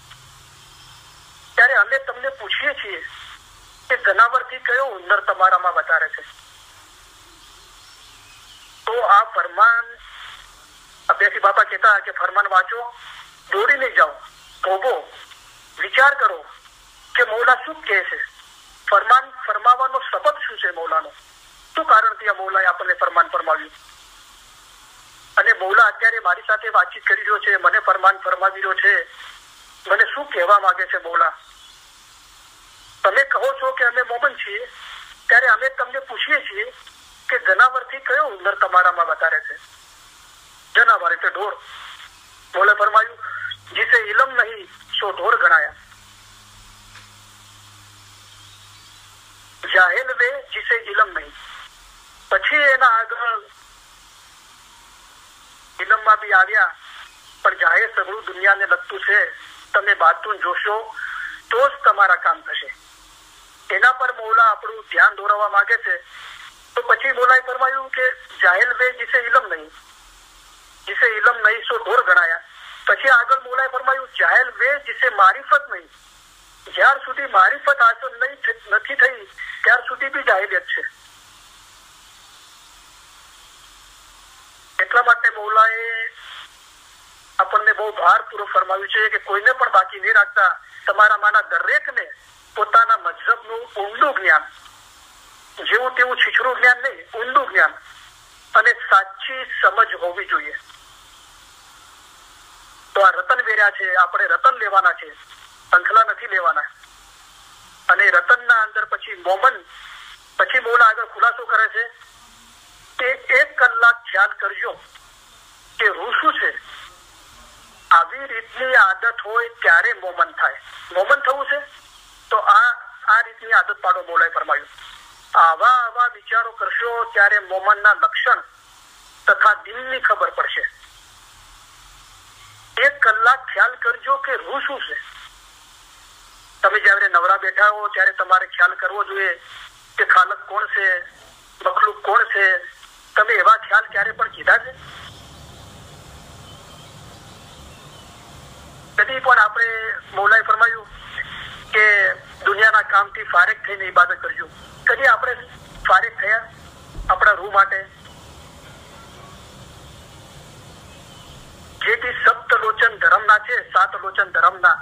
ત્યારે અમે તમને પૂછીએ છીએ કે જનાવરથી કયો હુનર તમારામાં વધારે છે? તો આ ફરમાન અભ્યાસી બાપા કહેતા કે ફરમાન વાંચો, દોડી નહીં જાઓ, થોભો, વિચાર કરો કે મૌલા શું કહે છે, ફરમાન ફરમાવાનો સબબ શું છે, મૌલાનો શું કારણથી આ મૌલાએ આપણને ફરમાન ફરમાવ્યું. અને મૌલા અત્યારે મારી સાથે વાતચીત કરી રહ્યો છે, મને ફરમાન ફરમાવી રહ્યો છે, મને શું કહેવા માંગે છે મૌલા? તમે કહો છો કે અમે મોમન છીએ, ત્યારે અમે તમને પૂછીએ છીએ કે જનાવરથી કયો હુનર તમારામાં વધારે છે? જનાવર એટલે ઢોર. મૌલાએ ફરમાયું जिसे इलम नहीं सो ढोर गणाया, જાહેલ વે जिसे इलम नहीं. પછી એના આગળ ઇલમમાં બી આવ્યા, પણ જાહેર સગળું દુનિયાને લગતું છે, તમે બાતુન જોશો તો જ તમારા કામ થશે. એના પર મૌલા આપણું ધ્યાન દોરવા માંગે છે. તો પછી મૌલાએ ફરમાયું કે જાહેલ વે जिसे इलम नहीं सो ढोर गणाया. પછી આગળ મૌલાએ ફરમાયું જાહેલ વે जिसे મારિફત નહીં, જ્યાર સુધી મારિફત હાંસલ નથી થઈ ત્યાર સુધી બી જાહેલિયત છે. એટલા માટે મૌલાએ આપણને બહુ ભારપૂર્વક ફરમાવ્યું છે કે કોઈને પણ બાકી નહીં રાખતા. તમારામાંના દરેકને પોતાના મજહબનું ઊંડું જ્ઞાન, જેવું તેવું છીછરું જ્ઞાન નહીં, ઊંડું જ્ઞાન અને સાચી સમજ હોવી જોઈએ. તો આ રતન વેર્યા છે, આપણે રતન લેવાના છે, સંખલા નથી લેવાના. અને રતનના અંદર પછી મોમન, પછી મૌલા આગળ ખુલાસો કરે છે કે 1 કલાક ખ્યાલ કરજો કે રૂહ શું છે. આવી રીતની આદત હોય ત્યારે મોમન થાય. મોમન થવું છે તો આ રીતની આદત પાડો, મૌલાએ ફરમાયું. આવા વિચારો કરશો ત્યારે મોમનના લક્ષણ તથા દિલની ખબર પડશે. 1 કલાક ખ્યાલ કરજો કે રૂ શું છે. તમે જયારે નવરા બેઠા હો ત્યારે તમારે ખ્યાલ કરવો જોઈએ કે ખાલક કોણ છે, મખલુક કોણ છે. તમે એવા ખ્યાલ ક્યારે પણ કીધા છે? કદી પણ આપણે મૌલાએ ફરમાયું કે દુનિયાના કામથી ફારેક થઈને ઇબાદત કરજો. કદી આપણે ફારેક થયા આપણા રૂહ માટે? જેથી સપ્તલોચન ધર્મના છે, 7 લોચન ધર્મના,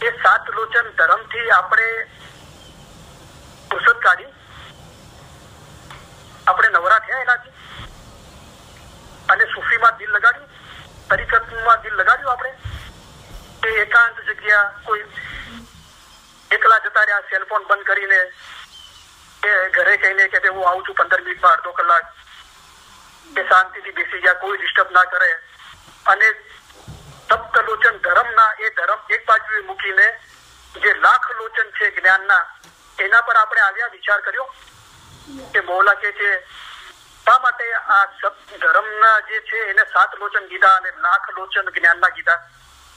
એ 7 લોચન ધર્મથી આપણે ફુરસત કાઢી, આપણે નવરા થયા એનાથી, અને સુફીમાં દિલ લગાડ્યું, તરીકતમાં દિલ લગાડ્યું. આપણે એ એકાંત જગ્યા કોઈ એકલા જતા રહ્યા, સેલફોન બંધ કરીને, કે ઘરે કહીને કે હું આવું છું 15 મિનિટમાં, અડધો કલાક, કે શાંતિથી બેસી ગયા, કોઈ ડિસ્ટર્બ ના કરે. અને સપ્તલોચન ધર્મના એ ધર્મ એક બાજુ મૂકીને જે 1,00,000 લોચન છે જ્ઞાનના, એના પર આપણે આવ્યા, વિચાર કર્યો કે મૌલા કે છે શા માટે આ ધર્મના જે છે એને 7 લોચન કીધા અને 1,00,000 લોચન જ્ઞાનના કીધા.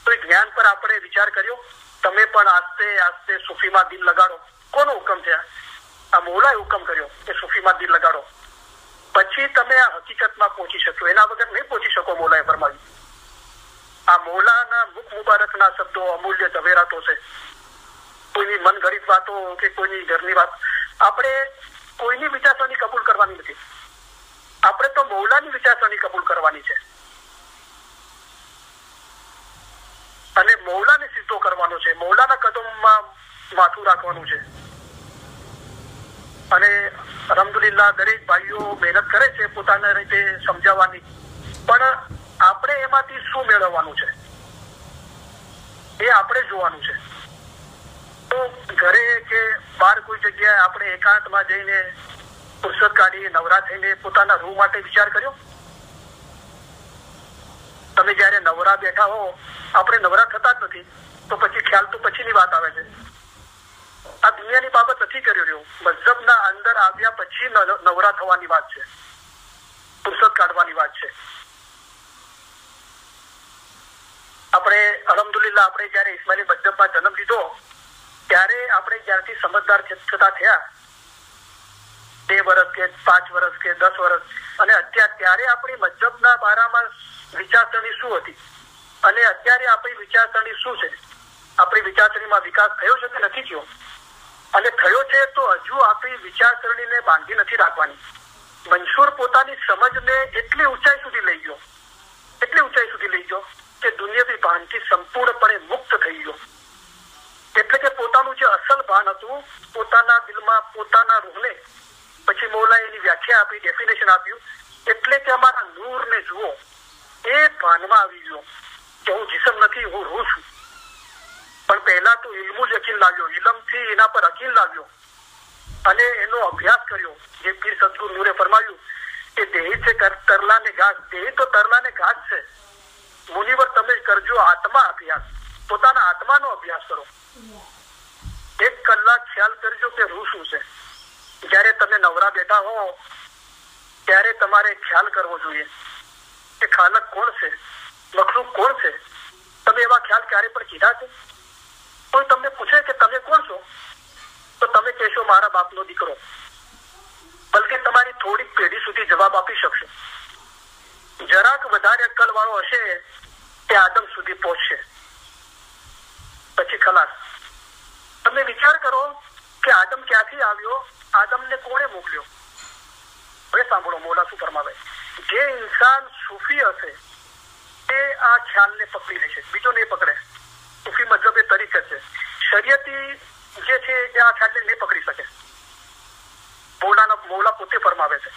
તો એ જ્ઞાન પર આપણે વિચાર કર્યો. તમે પણ આસ્તે આસ્તે સુફીમાં દિલ લગાડો. કોનો હુકમ છે? આ મૌલાએ હુકમ કર્યો કે સુફીમાં દિલ લગાડો. પછી તમે આ હકીકતમાં પહોંચી શકો. એના વગર નહીં પહોંચી શકો. મૌલાએ ફરમાવ્યું. આ મૌલાના મુખ મુબારકના શબ્દો અમૂલ્ય ઝવેરાતો છે. કોઈની મન ગરીબ વાતો કે કોઈની ઘરની વાત આપણે કોઈની વિચારસરણી કબૂલ કરવાની નથી. આપણે તો મૌલાની વિચારસરણી કબૂલ કરવાની છે અને મૌલાને સીધો કરવાનો છે. મૌલાના કદમમાં માથું રાખવાનું છે. અને અલ્હમ્દુલિલ્લાહ દરેક ભાઈઓ મહેનત કરે છે પોતાના રીતે સમજાવવાની, પણ આપણે એમાંથી શું મેળવવાનું છે એ આપણે જોવાનું છે. તો ઘરે કે બહાર કોઈ જગ્યાએ આપણે એકાંતમાં જઈને ફુરસત કાઢી નવરા થઈને પોતાના રૂહ માટે વિચાર કર્યો? તમે જયારે નવરા બેઠા હો, આપણે નવરા થતા જ નથી, તો પછી ખ્યાલ તો પછીની વાત આવે છે. આ દુનિયાની બાબત નથી કરી રહ્યો. મઝહબના અંદર આવ્યા પછી નવરા થવાની વાત છે, ફુરસત કાઢવાની વાત છે. આપણે અલ્હમ્દુલિલ્લાહ આપણે જયારે ઇસ્માઇલી મઝહબમાં જન્મ લીધો ત્યારે આપણે જ્યારથી સમજદાર થતા થયા, 2 વર્ષ કે 5 વર્ષ કે 10 વર્ષ, અને અત્યારે ત્યારે આપણી મઝહબના બારામાં વિચારસરણી શું હતી અને અત્યારે આપણી વિચારસરણી શું છે? આપણી વિચારસરણીમાં વિકાસ થયો છે કે નથી થયો? અને થયો છે તો હજુ આપણી વિચારસરણીને બાંધી નથી રાખવાની. મંશૂર પોતાની સમજને એટલી ઊંચાઈ સુધી લઈ ગયો કે દુનિયાવી ભાનથી સંપૂર્ણપણે મુક્ત થઈ ગયો. એટલે કે પોતાનું જે અસલ ભાન હતું, પોતાના દિલમાં પોતાના રૂહને, પછી મૌલાએ એની વ્યાખ્યા આપી, ડેફિનેશન આપ્યું, એટલે કે અમારા નૂરને જુઓ, એ ભાનમાં આવી ગયો કે હું જિસ્મ નથી, હું રૂહ છું. પણ પહેલા તો ઇલ્મુ જ અકીલ લાવ્યો, ઇલમથી એના પર અકીલ લાવ્યો અને એનો અભ્યાસ કર્યો. જે પીર સદગુરુ નૂરે ફરમાવ્યું કે દેહી છે તરલાને ઘાસ, દેહી તો તરલાને ઘાસ છે. મુનિવર તમે કરજો આત્મા અભ્યાસ, પોતાના આત્માનો અભ્યાસ કરો. 1 કલાક ખ્યાલ કરજો કે રૂહ શું છે. જયારે તમે નવરા બેઠા હો ત્યારે તમારે ખ્યાલ કરવો જોઈએ કે ખાલક કોણ છે, મખલુક કોણ છે. તમે એવા ખ્યાલ ક્યારે પણ કીધા છે? કોઈ તમને પૂછે કે તમે કોણ છો, તો તમે કહેશો મારા બાપનો દીકરો. બલકે તમારી થોડીક પેઢી સુધી જવાબ આપી શકશો. જરાક વધારે અક્કલ વાળો હશે તે આદમ સુધી પહોંચશે, પછી ખલાસ. તમે વિચાર કરો કે આદમ ક્યાંથી આવ્યો, આદમને કોણે મોકલ્યો? હવે સાંભળો મૌલા શું ફરમાવે. જે ઇન્સાન સૂફી હશે તે આ ખ્યાલને પકડી લેશે, બીજો નહીં પકડે. સૂફી મતલબ એ તરીકે છે. શરીયતી જે છે એ આ ખ્યાલને નહીં પકડી શકે. મૌલા પોતે ફરમાવે છે,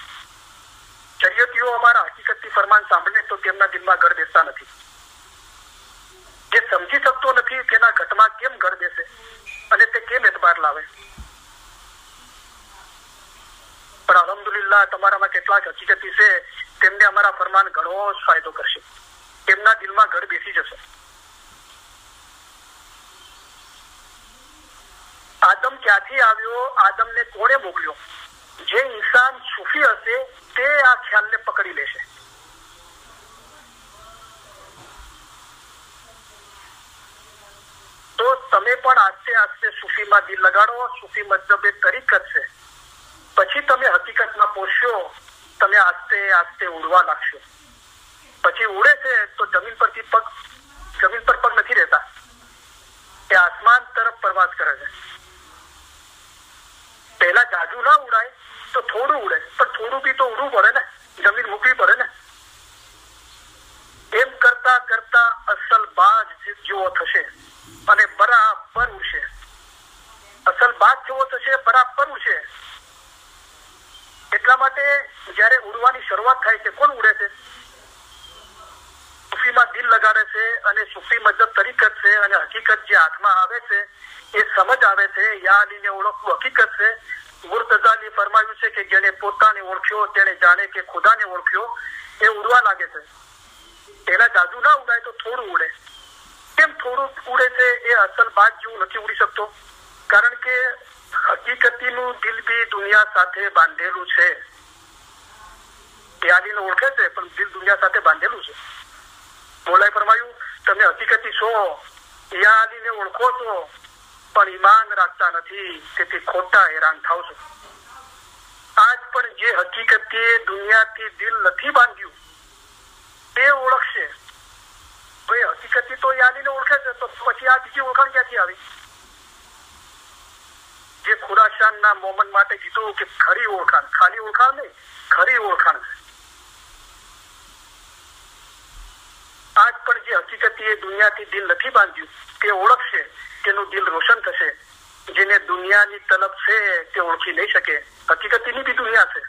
શરીયતીઓ અમારા હકીકતની ફરમાન સાંભળે તો તેમના દિલમાં ગળ બેસતા નથી. જે સમજી શકતો નથી તેના ઘટમાં કેમ ગળ બેસે અને તે કેમ એતબાર લાવે? પણ અલ્હમ્દુલિલ્લાહ તમારામાં કેટલાક હકીકતી છે, તેમને અમારા ફરમાન ઘણો જ ફાયદો કરશે. તેમના દિલમાં ગળ બેસી જશે. આદમ ક્યાંથી આવ્યો, આદમને કોણે મોકલ્યો, જે ઇન્સાન સૂફી હશે તે આ ખ્યાલને પકડી લેશે. તો તમે પણ આસ્તે આસ્તે સૂફીમાં દિલ લગાડો. સૂફી મતલબ એ તરીકત છે. પછી તમે હકીકતમાં પહોંચશો, તમે આસ્તે આસ્તે ઉડવા લાગશો. પછી ઉડે છે તો જમીન પર પગ નથી રહેતા, એ આસમાન તરફ પ્રવાસ કરે છે. પહેલા જાજુ ના ઉડાય તો થોડું ઉડે, પણ થોડું બી તો ઉડવું પડે ને, જમીન મૂકવી પડે ને. એમ કરતા કરતા અસલ બાજ જેવો થશે અને બરાબર ઉડશે. અસલ બાજ જેવો થશે, બરાબર ઉડશે. એટલા માટે જયારે ઉડવાની શરૂઆત થાય છે, કોણ ઉડે છે? સૂફીમાં દિલ લગાડે છે અને સૂફી મતલબ તરીકત છે અને હકીકત જે હાથમાં આવે છે એ સમજ આવે છે. યા અલીને ઓળખવું હકીકત છે. મુર્તઝાલી ફરમાવ્યું છે કે જેને પોતાને ઓળખ્યો તેને જાણે કે ખુદાને ઓળખ્યો. એ ઉડવા લાગે છે. એના જાજુ ના ઉડાય તો થોડું ઉડે. કેમ થોડું ઉડે છે? એ અસલ બાદ જેવું નથી ઉડી શકતો, કારણ કે હકીકતીનું દિલ બી દુનિયા સાથે બાંધેલું છે. એ આલીને ઓળખે છે પણ દિલ દુનિયા સાથે બાંધેલું છે. મોલાએ ફરમાયું, તમે હકીકતી છો, યા અલીને ઓળખો છો, પણ ઈમાન રાખતા નથી, તેથી ખોટા હેરાન થાવ છો. આજ પણ જે હકીકતી દુનિયાથી દિલ નથી બાંધ્યું તે ઓળખશે. ભાઈ હકીકતી તો યા અલીને ઓળખે છે, તો પછી આ બીજી ઓળખાણ ક્યાંથી આવી? જે ખુરાશાનના મોમન માટે કીધું કે ખરી ઓળખાણ, ખાલી ઓળખાણ નહીં, ખરી ઓળખાણ છે. આજ પણ જે હકીકતી એ દુનિયાથી દિલ નથી બાંધ્યું તે ઓળખશે, તેનું દિલ રોશન થશે. જેને દુનિયાની તલબ છે તે ઓળખી નહીં શકે. હકીકતીની બી દુનિયા છે.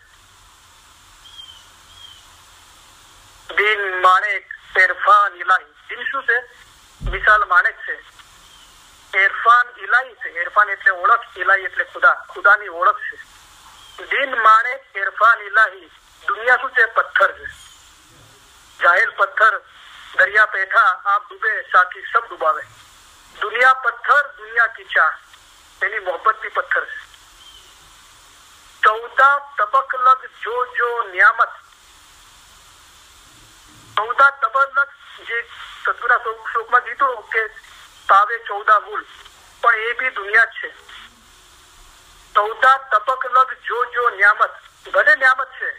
દિન માણેક ઇરફાન ઇલાહી. દિન શું છે? મિસાલ માણેક છે. ઇરફાન ઇલાહી છે. ઇરફાન એટલે ઓળખ, ઇલાહી એટલે ખુદા, ખુદાની ઓળખ છે. દિન માણેક ઇરફાન ઇલાહી. દુનિયા શું છે? પથ્થર છે. જાહેર પથ્થર, दरिया पे था आप डूबे साथी सब डुबावे. दुनिया पत्थर, दुनिया की चाह, तेनी मोहब्बत भी पत्थर है. 14 तबक लग जो नियामत. 14 तबक लग જે સદગુના શોકમાં કીધું કે તાવે 14 મૂળ, પણ એ બી દુનિયા જ છે. 14 તબક લગ જો નિયામત. ભલે નિયામત છે,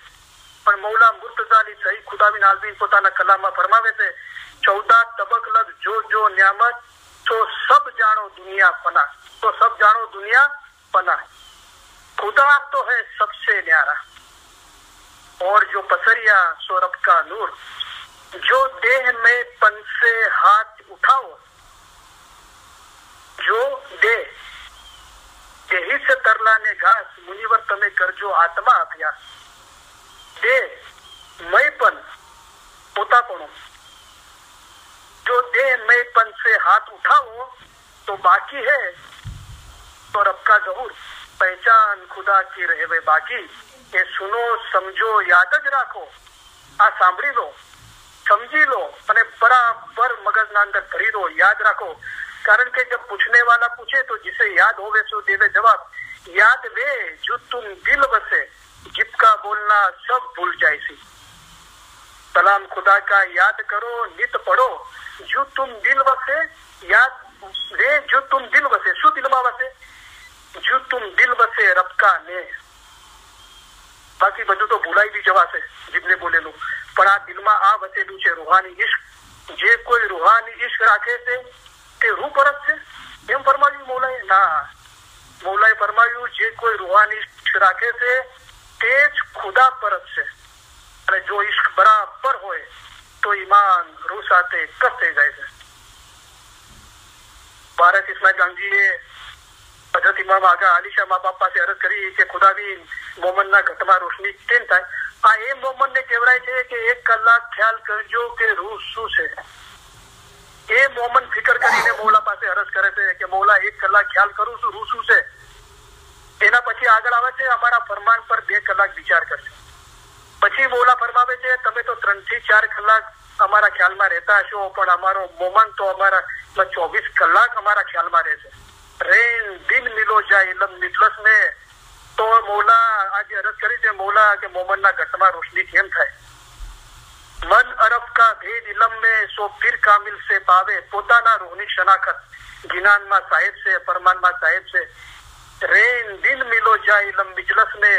પણ મૌલા મુર્તઝાલી સહી ખુદાબીન આલમીન પોતાના કલામમાં ફરમાવે છે 14 તબક લગ જો નિયામત, તો સબ જાણો દુનિયા પના. તો સબ જાણો દુનિયા પના. खुदा तो है सबसे न्यारा और जो पसरिया सो रब का नूर. जो देह में पन से हाथ उठाओ, जो देह यही से तरलाने घास. मुनिवर તમે કરજો આત્મા અભ્યાસ. દેહ મયપન, પોતાપણું. जो देह में पन से हाथ उठाओ तो बाकी है तो रब का ज़हूर. पहचान खुदा की रहे बाकी. એ સુનો, સમજો, યાદ જ રાખો. આ સાંભળી લો, સમજી લો અને બરાબર મગજના અંદર ભરી દો, યાદ રાખો. કારણ કે જબ પૂછને વાલા પૂછે તો जिसे याद होवे सो देवे जवाब. याद वे जो तुम दिल बसे, जिसका बोलना सब भूल जाए सी. कलाम खुदा का याद करो, नित पढ़ो. जो तुम दिल बसे, याद वे जो तुम दिल बसे. શું દિલમાં વસે? જો તુમ દિલ બસે રબ કા ને. બાકી બધું તો ભૂલાઈ બી જવાશે જીભને બોલેલું, પણ આ દિલમાં આ વસેલું છે રૂહાની ઇશ્ક. જે કોઈ રૂહાની ઇશ્ક રાખે છે તે રૂહ પરત છે એમ ફરમાવ્યું મૌલાએ? ના, મૌલાએ ફરમાવ્યું જે કોઈ રૂહાની ઇશ્ક રાખે છે તે જ ખુદા પરત છે. અને જો ઇશ્ક બરાબર હોય તો ઈમાન રૂહ સાથે કસ થઈ જાય છે. ભારત ઇસ્માઇલ ગાંધીએ હજરત ઇમામ આગા આલિશા મા બાપ પાસે અરજ કરી કે ખુદાબીન મોમનના ઘટમાં રોશની કેમ થાય? આ એ મોમનને કહેવાય છે કે 1 કલાક ખ્યાલ કરજો કે રૂહ શું છે. એ મોમન ફિકર કરીને મૌલા પાસે અરજ કરે છે કે મૌલા 1 કલાક ખ્યાલ કરું છું, રૂહ શું છે. એના પછી આગળ આવે છે અમારા ફરમાન પર 2 કલાક વિચાર કરશે. પછી મૌલા ફરમાવે છે તમે તો 3 થી 4 કલાક અમારા ખ્યાલમાં રહેતા હશો, પણ અમારો મોમન તો અમારા 24 કલાક અમારા ખ્યાલમાં રહે છે. રેન દિન મિલો જાય ઇલમ નિજલસ में તો મૌલા આજે અરજ કરી છે મૌલા કે મોમનના ઘટમાં રોશની કેમ થાય? મન અરબ કા ભેદ ઇલમ में सो फिर कामिल से पावे પોતાના રૂહની શનાખત જ્ઞાનમાં સાહેબ છે, ફરમાનમાં સાહેબ છે. રેન દિન મિલો જાય ઇલમ મિજલસ ને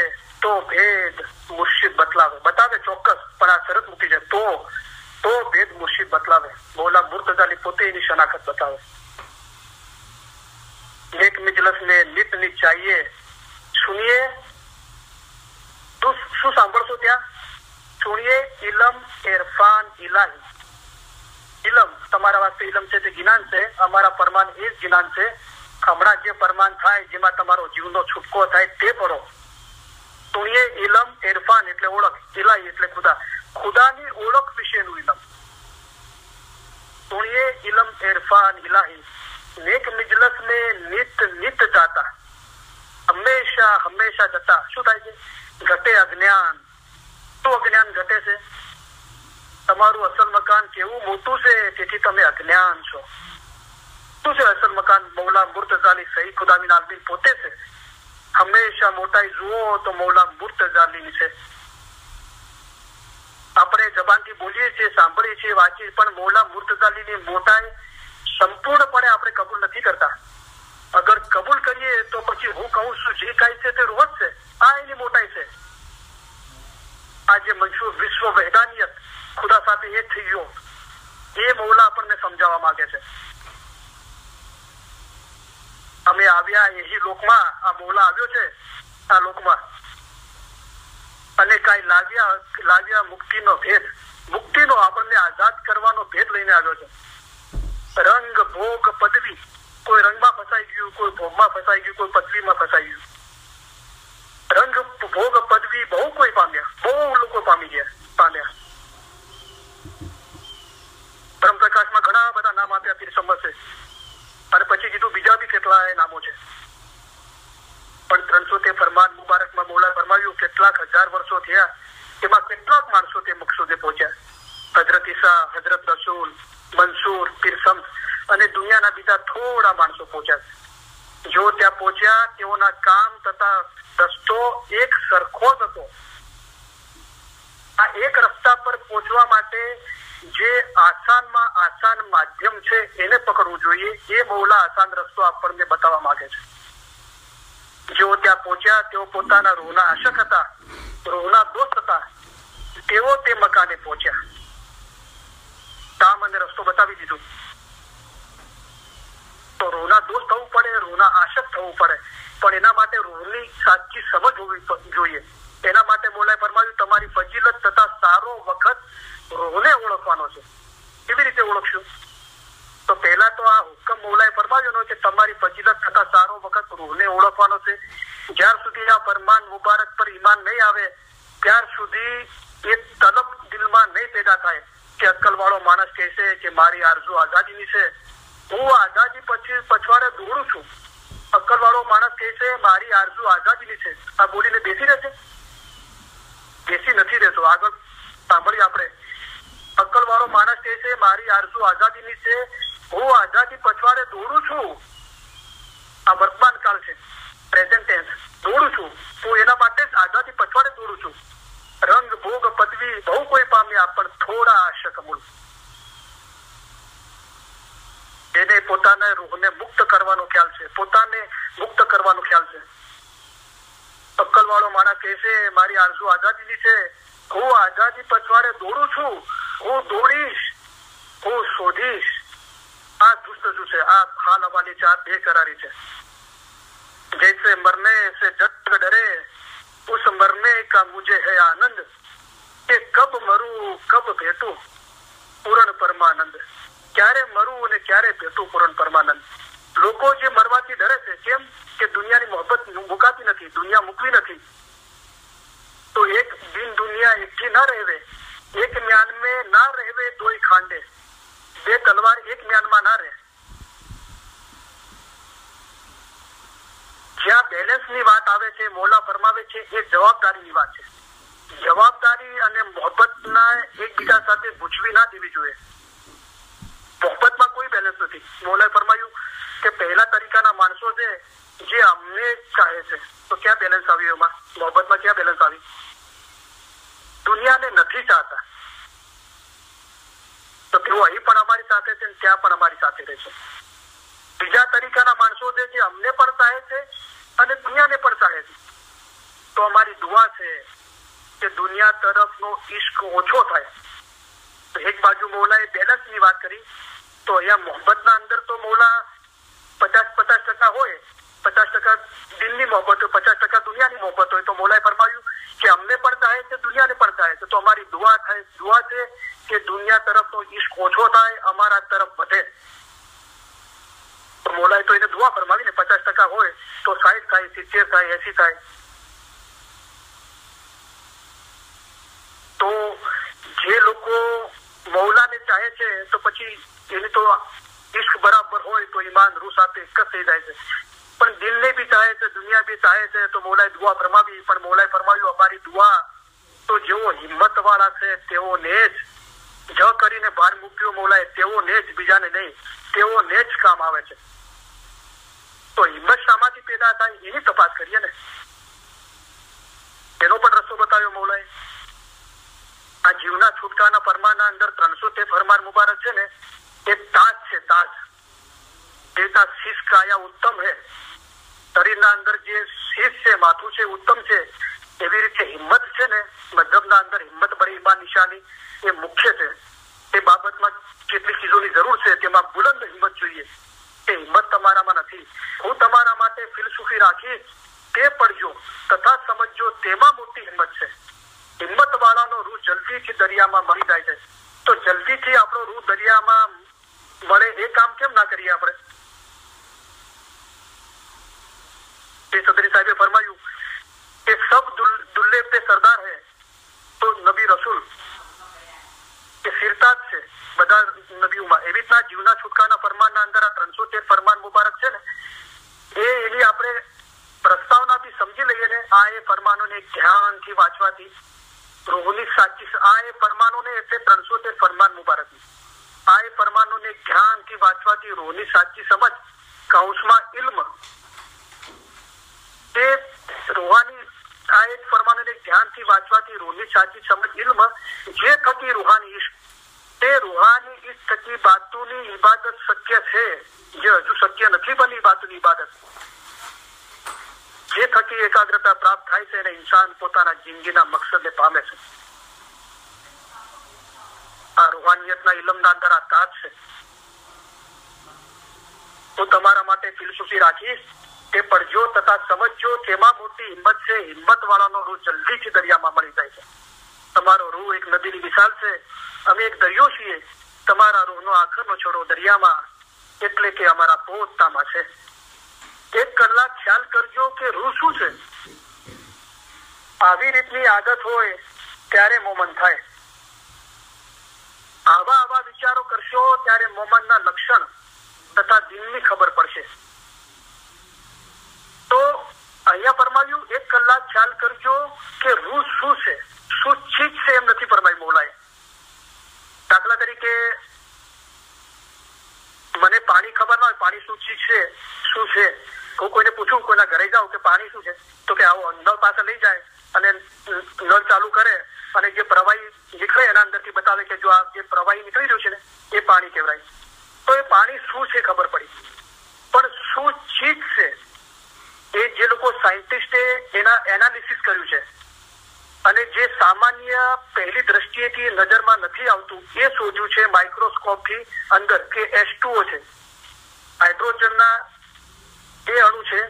તો ભેદ મુર્શિદ બતાવે ચોક્કસ, પણ આ શરત મૂકી છે તો ભેદ મુર્શિદ બતલાવે. મૌલા મુર્તઝાલી પોતે એની શનાખત બતાવે. નેક મિજલસ ને નિત નિત चाहिए. સુનિએ શું સાંભળશો ત્યાં? સુનિએ ઇલમ ઇરફાન ઇલાહી. ઇલમ તમારા વાસ્તે ઇલમ છે તે જ્ઞાન છે, અમારા ફરમાન એ જ જ્ઞાન છે. હમણાં જે ફરમાન થાય જેમાં તમારો જીવનો છૂટકો થાય તે પડો. સુનિએ ઇલમ ઇરફાન એટલે ઓળખ, ઇલાહી એટલે ખુદા, ખુદાની ઓળખ વિશેનું ઇલમ. સુનિએ ઇલમ ઇરફાન ઇલાહી. નેક મિજલસ में નિત નિત જાતા, હંમેશા જતા. શું થાય છે? ઘટે અજ્ઞાન. શું અજ્ઞાન ઘટે છે? તમારું અસલ મકાન કેવું મોટું છે તેથી તમે અજ્ઞાન છો. શું છે અસલ મકાન? મૌલા મુર્તઝાલી સહી ખુદામીન આલમીન પોતે છે. હંમેશા મોટાઈ જુઓ તો મૌલા મુર્તઝાલી છે. આપણે જબાનથી બોલીએ છીએ, સાંભળીએ છીએ, વાંચીએ, પણ મૌલા મુર્તઝાલીની મોટાઈ સંપૂર્ણપણે આપણે કબૂલ નથી કરતા. અગર કબૂલ કરીએ તો પછી હું કહું છું જે કાંઈ છે તે રૂહ છે, આ એની મોટાઈ છે. આજે મંશૂર વિશ્વ વૈદાનિયત ખુદા સાથે એક થઈ ગયો, એ મૌલા આપણને સમજાવવા માંગે છે. અમે આવ્યા એહી લોકમાં, આ મૌલા આવ્યો છે આ લોકમાં, અને કાંઈ લાવ્યા મુક્તિનો ભેદ, મુક્તિનો આપણને આઝાદ કરવાનો ભેદ લઈને આવ્યો છે. રંગ ભોગ પદવી, કોઈ રંગમાં ફસાઈ ગયું, કોઈ ભોગમાં ફસાઈ ગયું, કોઈ પદવીમાં ફસાઈ ગયું. રંગ ભોગ પદવી બહુ કોઈ પામ્યા, બહુ લોકો પામ્યા. બ્રહ્મપ્રકાશમાં ઘણા બધા નામ આપ્યા પીર સમજશે, અને પછી કીધું બીજા બી કેટલા નામો છે. પણ 300 ફરમાન મુબારકમાં મૌલા ફરમાવ્યું કેટલાક હજાર વર્ષો થયા, એમાં કેટલાક માણસો તે મકસૂદે પહોંચ્યા. હજરત ઈસા, હજરત રસૂલ, મંસૂર, પીર શમ્સ અને દુનિયાના બીજા થોડા માણસો પહોંચ્યા. જો ત્યાં પહોંચ્યા તેઓના કામ તથા રસ્તો એક સરખો જ હતો. આ એક રસ્તા પર પહોંચવા માટે જે આસાનમાં આસાન માધ્યમ છે એને પકડવું જોઈએ. એ મૌલા આસાન રસ્તો આપણને બતાવવા માંગે છે. જેઓ ત્યાં પહોંચ્યા તેઓ પોતાના રૂહના આશક હતા, રૂહના દોસ્ત હતા. તેઓ તે મકાને પહોંચ્યા, કામ અને રસ્તો બતાવી દીધું. તો રૂહના દોસ્ત થવું પડે, રૂહના આશક થવું પડે, પણ એના માટે રૂહની સાચી સમજ હોવી જોઈએ. એના માટે મૌલાએ ફરમાવ્યું તમારી ફજીલત તથા સારો વખત રૂહને ઓળખવાનો છે. કેવી રીતે ઓળખશું? તો પહેલા તો આ હુકમ મૌલાએ ફરમાવ્યો કે તમારી ફજીલત તથા સારો વખત રૂહને ઓળખવાનો છે. જ્યાર સુધી આ ફરમાન મુબારક પર ઈમાન નહીં આવે ત્યાર સુધી એ તલબ દિલમાં નહીં પેદા થાય કે અક્કલ વાળો માણસ કહેશે કે મારી આરઝુ આઝાદીની છે, હું આઝાદી પછી પછવાડે દોડું છું. અક્કલ વાળો માણસ કહેશે મારી આરઝુ આઝાદીની છે, આ બોલીને બેસી રહેશે? બેસી નથી રહેતો. આગળ સાંભળીએ આપણે. અક્કલ વાળો માણસ કહેશે મારી આરઝુ આઝાદીની છે, હું આઝાદી પછવાડે દોડું છું. આ વર્તમાન કાળ છે, પ્રેઝન્ટ ટેન્સ. દોડું છું હું, એના માટે જ આઝાદી પછવાડે દોડું છું. રંગ ભોગ પદવી બહુ કોઈ પામ્યા, પણ થોડા આશક મૂળ. એને પોતાના રૂહને મુક્ત કરવાનો ખ્યાલ છે, પોતાને મુક્ત કરવાનો ખ્યાલ છે. અક્કલ વાળો માણસ કહેશે મારી આરઝુ આઝાદીની છે, હું આઝાદી પછવાડે દોડું છું, હું દોડીશ, હું શોધીશ. આ જુસ્તજુ છે, આ હાલ હવાલી છે, આ બેકરારી છે. जैसे मरने से जग डरे उस मरने का मुझे है आनंद કે કબ મરું કબ ભેટું પૂર્ણ પરમાનંદ. ક્યારે મરું અને ક્યારે ભેટું પૂર્ણ પરમાનંદ. લોકો જે મરવાથી ડરે છે, કેમ કે દુનિયાની મોહબ્બત મુકાતી નથી, દુનિયા મૂકવી નથી. તો એક દિન દુનિયા એકઠી ના રહેવે, એક म्यान में ના રહેવે દોય ખાંડે. બે તલવાર એક म्याનમાં ના રહે. જ્યાં બેલેન્સ ની વાત આવે છે, મૌલા ફરમાવે છે એ જવાબદારીની વાત છે. જવાબદારી અને મોહબ્બતના એકબીજા સાથે ગૂંચવી ના દેવી જોઈએ. મોહબ્બતમાં કોઈ બેલેન્સ નથી. મૌલાએ ફરમાયું કે પહેલા તરીકાના માણસો છે જે અમને ચાહે છે. તો ક્યાં બેલેન્સ આવ્યું એમાં? મોહબ્બતમાં ક્યાં બેલેન્સ આવી? દુનિયાને નથી ચાહતા તો તેઓ અહીં પણ અમારી સાથે છે, ત્યાં પણ અમારી સાથે રહે છે. બીજા તરીકાના માણસો છે જે અમને પણ ચાહે છે અને દુનિયાને પણ ચાહે છે. તો અમારી દુઆ છે કે દુનિયા તરફનો ઇશ્ક ઓછો થાય. તો એક બાજુ મૌલાએ બેલેન્સની વાત કરી, તો અહીંયા મોહબ્બતના અંદર તો મૌલા 50% હોય, 50% દિલની મોહબ્બત હોય, 50% દુનિયાની મોહબ્બત હોય. તો મૌલાએ ફરમાવ્યું કે અમને પણ ચાહે છે, દુનિયાને પણ ચાહે છે. તો અમારી દુઆ છે કે દુનિયા તરફનો ઇશ્ક ઓછો થાય, અમારા તરફ વધે. તો મૌલાએ તો એને દુઆ ફરમાવી ને, 50% હોય તો 60 થાય, 70 થાય, 80 થાય. તો જે લોકો મૌલાને ચાહે છે તો પછી એની તો ઇશ્ક બરાબર હોય તો ઈમાન રૂહ સાથે એક જ થઈ જાય છે. પણ દિલને બી ચાહે છે, દુનિયા બી ચાહે છે. તો મૌલાએ દુઆ ફરમાવી, પણ મૌલાએ ફરમાવ્યું અમારી દુઆ તો જેવો હિંમત વાળા છે તેઓને જ કરીને ભાર મૂક્યો મૌલાએ, તેઓને જ, બીજાને નહીં, તેઓને જ કામ આવે છે. તો હિંમત શામાંથી પેદા થાય એની તપાસ કરીએ ને. એનો પણ રસ્તો બતાવ્યો મૌલાએ. આ જીવના છૂટકાના ફરમાનના અંદર 313 ફરમાન મુબારક છે ને, એ તાજ છે, તાજ. જેના શીશ કાયા ઉત્તમ છે, શરીરના અંદર જે શીશ છે, માથું છે, ઉત્તમ છે. એવી રીતે હિંમત છે ને, મધ્યમના અંદર હિંમત બડી ઈમાન નિશાની એ મુખ્ય છે. એ બાબતમાં કેટલી ચીજોની જરૂર છે, તેમાં બુલંદ હિંમત જોઈએ. એ હિંમત તમારામાં નથી. હું તમારા માટે ફિલસૂફી રાખીશ, તે પડજો તથા સમજો, તેમાં મોટી હિંમત છે. હિંમત વાળાનો રૂહ જલ્દીથી દરિયામાં મળી જાય છે. તો જલ્દીથી આપણો રૂહ દરિયામાં મળે એ કામ કેમ ના કરીએ આપણે? એ સદરી સાહેબે ફરમાયું કે સબ દુલ્લે पे સરદાર है, તો નબી રસૂલ એ ફિરતા જ છે બધા નબીઓમાં. એવી રીતના જીવના છૂટકાના ફરમાનના અંદર આ 313 ફરમાન મુબારક છે ને, એની આપણે પ્રસ્તાવના બી સમજી લઈએ ને. આ એ ફરમાનોને ધ્યાનથી વાંચવાથી રૂહની સાચી, આ એ ફરમાનોને એટલે 313 ફરમાન મુબારક, આ એ ફરમાનોને ધ્યાનથી વાંચવાથી રૂહની સાચી સમજ, કૌશમાં ઇલ્મ, તે રૂહાની, આ એક ફરમાનોને ધ્યાનથી વાંચવાથી રૂહની સાચી સમજ, ઇલ્મ, જે થકી રૂહાની ઇશ્ક, તે રૂહાની ઇશ્ક થકી બાતુની ઇબાદત શક્ય છે, જે હજુ શક્ય નથી બની બાતુની ઇબાદત, જે થકી એકાગ્રતા પ્રાપ્ત થાય છે અને ઇન્સાન પોતાના જિંદગીના મકસદને પામે છે. આ રૂહાનિયતના ઇલમના અંદર આ તાજ છે. હું તમારા માટે ફિલસૂફી રાખીશ, તે પડજો તથા સમજજો, તેમાં મોટી હિંમત છે. હિંમત વાળાનો રૂહ જલ્દીથી દરિયામાં મળી જાય છે. તમારો રૂહ એક નદીની મિસાલ છે, અમે એક દરિયો છીએ. તમારા રૂહનો આખરનો છોડો દરિયામાં, એટલે કે અમારા પોતામાં છે. 1 કલાક ખ્યાલ કરજો કે રૂહ શું છે. આવી રીતની આદત હોય ત્યારે મોમન થાય. આવા વિચારો કરશો ત્યારે મોમનના લક્ષણ તથા દિલની ખબર પડશે. તો અહીંયા ફરમાવ્યું 1 કલાક ખ્યાલ કરજો કે રૂહ શું છે, શું ચીજ છે, એમ નથી ફરમાવ્યું મૌલાએ. દાખલા તરીકે મને પાણી ખબર ના હોય, પાણી શું ચીજ છે, શું છે. હું કોઈને પૂછું, કોઈના ઘરે જાઉં કે પાણી શું છે, તો કે આવો નળ પાસે લઈ જાય અને નળ ચાલુ કરે અને જે પ્રવાહી નીકળે એના અંદરથી બતાવે કે જો આ જે પ્રવાહી નીકળી રહ્યું છે ને એ પાણી કહેવાય. તો એ પાણી શું છે ખબર પડી. પણ શું ચીજ છે એ જે લોકો સાયન્ટિસ્ટે એના એનાલિસિસ કર્યું છે અને જે સામાન્ય પહેલી દ્રષ્ટિએથી નજરમાં નથી આવતું એ શોધ્યું છે માઇક્રોસ્કોપથી અંદર, કે H2O છે, હાઇડ્રોજનના એ અણુ છે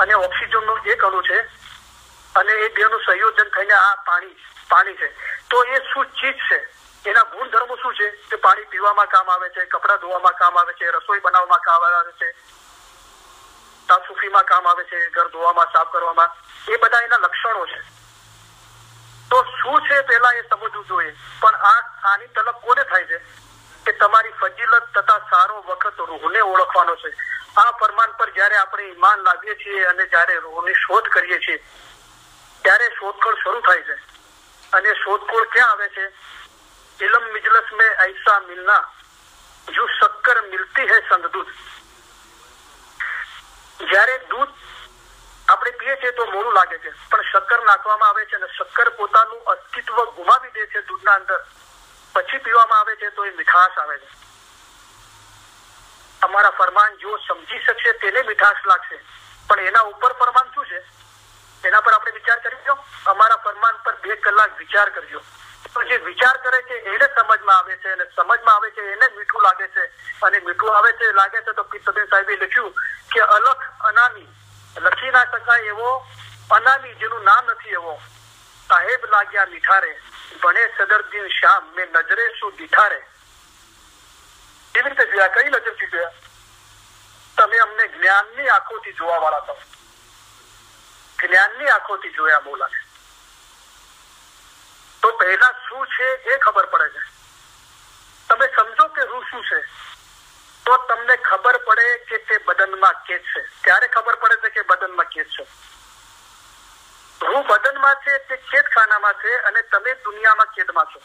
અને ઓક્સિજનનો એક અણુ છે અને એ બેનું સંયોજન થઈને આ પાણી છે. તો એ શું ચીજ છે, એના ગુણધર્મો શું છે કે પાણી પીવામાં કામ આવે છે, કપડાં ધોવામાં કામ આવે છે, રસોઈ બનાવવામાં કામ આવે છે, સાફસૂફીમાં કામ આવે છે, ઘર ધોવામાં, સાફ કરવામાં, એ બધા એના લક્ષણો છે. તો શું છે પહેલા એ સમજવું જોઈએ. પણ આની તલબ કોને થાય છે કે તમારી ફજીલત તથા સારો વખત રૂહને ઓળખવાનો છે. આ ફરમાન પર જયારે આપણે ઈમાન લાવીએ છીએ અને જયારે રૂહની શોધ કરીએ છીએ ત્યારે શોધખોળ શરૂ થાય છે. અને શોધખોળ ક્યાં આવે છે? इल्म मिजलस में ऐसा मिलना जो शक्कर मिलती है संग दूध. જ્યારે દૂધ આપણે પીએ છીએ તો મોડું લાગે છે, પણ શક્કર નાખવામાં આવે છે અને શક્કર પોતાનું અસ્તિત્વ ગુમાવી દે છે દૂધના અંદર, પછી પીવામાં આવે છે તો એ મીઠાશ આવે છે. અમારા ફરમાન જો સમજી શકશે તેને મીઠાશ લાગશે, પણ એના ઉપર ફરમાન શું છે એના પર આપણે વિચાર કરજો. અમારા ફરમાન પર 2 કલાક વિચાર કરજો. તો જે વિચાર કરે છે એને સમજમાં આવે છે, અને સમજમાં આવે છે એને મીઠું લાગે છે, અને મીઠું આવે છે લાગે છે તો પીરસબેન સાહેબે લખ્યું કે અલખ અનામી, લખી ના શકાય એવો અનામી, જેનું નામ નથી એવો સાહેબ લાગ્યા મીઠારે, ભણે સદરદીન શ્યામ મેં નજરે શું દીઠારે. કેવી રીતે જોયા? કઈ નજરથી જોયા? તમે અમને જ્ઞાનની આંખોથી જોવા વાળા છો, જ્ઞાનની આંખોથી જોયા મૌલાને. તો પહેલા શું છે એ ખબર પડે છે. તમે સમજો કે રૂહ શું છે તો તમને ખબર પડે કે તે બદનમાં કેદ છે. ત્યારે ખબર પડે છે કે બદનમાં કેદ છે. રૂહ બદનમાં છે તે કેદખાનામાં છે, અને તમે દુનિયામાં કેદમાં છો.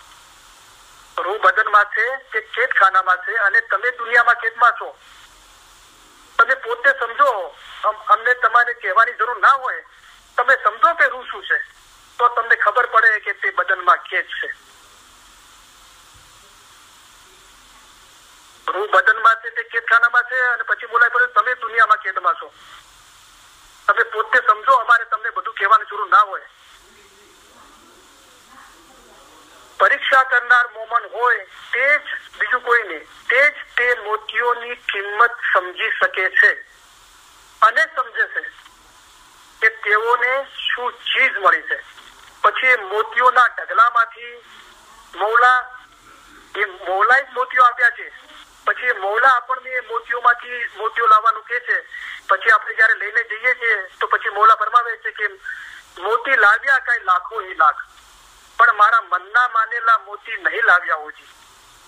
રૂહ બદનમાં છે તે કેદખાનામાં છે, અને તમે દુનિયામાં કેદમાં છો. તમે પોતે સમજો, અમને તમારે કહેવાની જરૂર ના હોય. તમે સમજો કે રૂહ શું છે તો તમને ખબર પડે કે તે બદનમાં કેદ છે. રૂહ બદનમાં છે તે કેદખાનામાં છે, અને પછી બોલાય પડે તમે દુનિયામાં કેદમાં છો. તમે પોતે સમજો, અમારે તમને બધું કહેવાની જરૂર ના હોય. પરીક્ષા કરનાર મોમન હોય તે જ, બીજું કોઈ નહીં, તે જ તે મોતીઓની કિંમત સમજી શકે છે અને સમજે છે કે તેઓને શું ચીજ મળી છે. પછી એ મોતીઓના ઢગલામાંથી મૌલાએ જ મોતીઓ આપ્યા છે. પછી એ મૌલા આપણને એ મોતીઓમાંથી મોતીઓ લાવવાનું કહે છે. પછી આપણે જયારે લઈને જઈએ છીએ તો પછી મૌલા ફરમાવે છે કે મોતી લાવ્યા કઈ લાખો ही લાખ, પણ મારા મનના માનેલા મોતી નહીં લાવ્યા હોજી.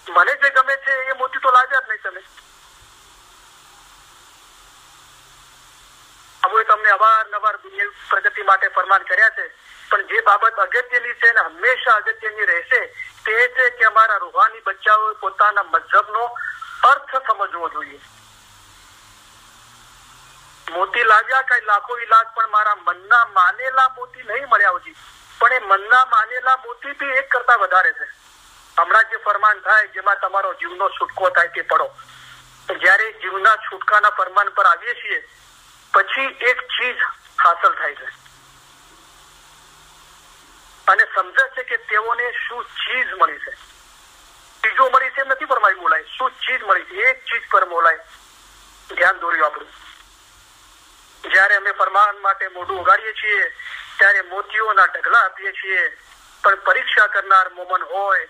મને જે ગમે છે એ મોતી તો લાવ્યા જ નહીં તમે. હવે તમને અવારનવાર દુનિયા પ્રગતિ માટે ફરમાન કર્યા છે, પણ જે બાબત અગત્યની છે ને હંમેશા અગત્યની રહેશે તે છે કે અમારા રૂહાની બચ્ચાઓ પોતાના મજહબનો અર્થ સમજવો જોઈએ. મોતી લાવ્યા કઈ લાખો લાખ, પણ મારા મનના માનેલા મોતી નહીં મળ્યા હોજી. પણ એ મનના માનેલા મોતી બી એક કરતા વધારે છે. હમણાં જે ફરમાન થાય જેમાં તમારો જીવનો છૂટકો થાય તે પડો. જયારે જીવના છૂટકાના ફરમાન પર આવીએ છીએ પછી એક ચીજ હાંસલ થાય છે, અને સમજે છે કે તેઓને શું ચીજ મળી છે. ચીજો મળી છે એમ નથી ફરમાયું બોલાય, શું ચીજ મળી છે એક ચીજ પર બોલાય ધ્યાન દોર્યું આપણું. જયારે અમે ફરમાન માટે મોઢું ઉગાડીએ છીએ ત્યારે મોતીઓના ઢગલા આપીએ છીએ, પણ પરીક્ષા કરનાર મોમન હોય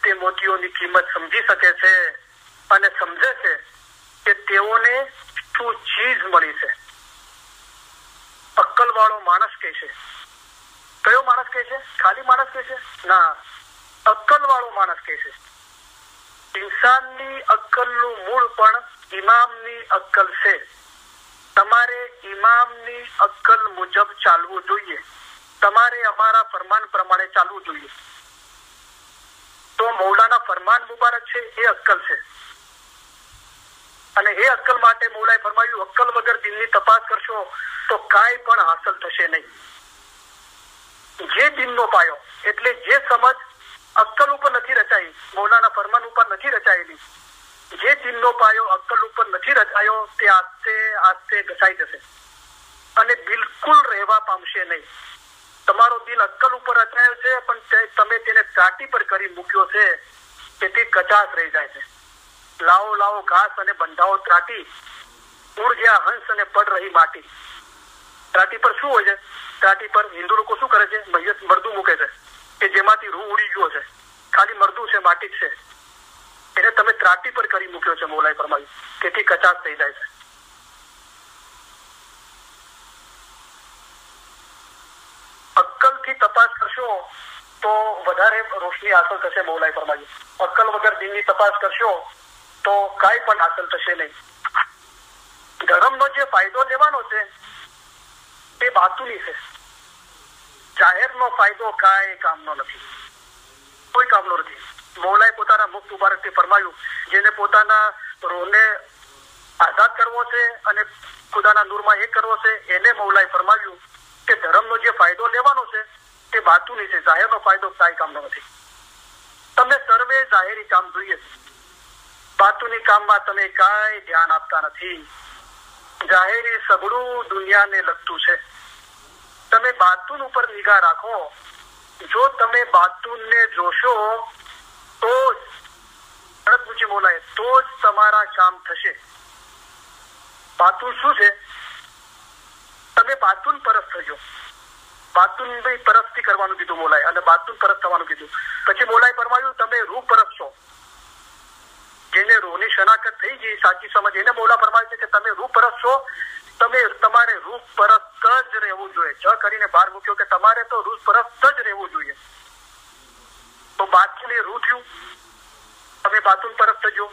તે મોતીઓની કિંમત સમજી શકે છે અને સમજે છે કે તેઓને શું ચીજ મળી છે. અક્કલ વાળો માણસ કહે છે. કયો માણસ કહે છે? ખાલી માણસ કહે છે? ના, અક્કલ વાળો માણસ કહે છે. ઇન્સાનની અક્કલનું મૂળ પણ ઇમામની અક્કલ છે. તમારે ઇમામની અક્કલ મુજબ ચાલવું જોઈએ. તમારે અમારા ફરમાન પ્રમાણે ચાલવું જોઈએ. તો મૌલાના ફરમાન મુબારક છે એ અક્કલ છે, અને એ અક્કલ માટે મૌલાએ ફરમાયું અક્કલ વગર દિલની તપાસ કરશો તો કાંઈ પણ હાંસલ થશે નહીં. જે દિનનો પાયો એટલે જે સમજ અક્કલ ઉપર નથી રચાઈ, મૌલાના ફરમાન ઉપર નથી રચાયેલી, જે દિનનો પાયો અક્કલ ઉપર નથી રચાયો તે આસ્તે આસ્તે ઘસાઈ જશે અને બિલકુલ રહેવા પામશે નહીં. તમારો દિલ અક્કલ ઉપર રચાયો છે, પણ તમે તેને ત્રાટી પર કરી મૂક્યો છે, તેથી કચાશ રહી જાય છે. લાવો લાવો ઘાસ અને બંધાઓ ત્રાટી, ઉડ ગયા હંસ અને પડ રહી માટી. ત્રાટી પર શું હોય છે? ત્રાટી પર હિન્દુ લોકો શું કરે છે? મૈયત મરદું મૂકે છે કે જેમાંથી રૂહ ઉડી ગયો છે, ખાલી મરદું છે, માટી જ છે. એને તમે ત્રાટી પર કરી મૂક્યો છે મૌલાએ ફરમાયું, તેથી કચાશ થઈ જાય છે. અક્કલથી તપાસ કરશો તો વધારે રોશની હાંસલ થશે મૌલાએ ફરમાયું. અક્કલ વગર દિનની તપાસ કરશો તો કાંઈ પણ હાંસલ થશે નહીં. ધર્મનો જે ફાયદો લેવાનો છે તે બાતુની છે. જાહેરનો ફાયદો કાંઈ કામનો નથી, કોઈ કામનો નથી. મૌલાએ પોતાના મુખ મુબારકથી ફરમાયું જેને પોતાના રોહને આઝાદ કરવો છે અને ખુદાના નૂરમાં એક કરવો છે, એને મૌલાએ ફરમાવ્યું કે ધર્મનો જે ફાયદો લેવાનો છે તે બાતુની છે, જાહેરનો ફાયદો કાંઈ કામનો નથી. તમને સર્વે જાહેરી કામ જોઈએ, બાતુની કામમાં તમે કાંઈ ધ્યાન આપતા નથી. જાહેરી સગડું દુનિયાને લગતું છે. તમે બાતુન ઉપર નિગાહ રાખો. જો તમે બાતુનને જોશો તો જ મોલાય તો જ તમારા કામ થશે. બાતુન શું છે? તમે બાતુન પરસ્ત થજો. બાતુન ભાઈ પરસ્તી કરવાનું કીધું મોલાએ અને બાતુન પરસ્ત થવાનું કીધું. પછી મોલાએ ફરમાવ્યું તમે રૂહ પરસ્ત છો. જેને રૂહની શનાખત થઈ ગઈ, સાચી સમજ, એને મોલા ફરમાવે છે કે તમે રૂહ પરસ્ત છો. તમારે રૂહ પરસ્ત જ રહેવું જોઈએ. જ કરીને બહાર મૂક્યો કે તમારે તો રૂહ પરસ્ત જ રહેવું જોઈએ. તો બાતુન એ રૂહ થયું. તમે બાતુન પરસ્ત થજો.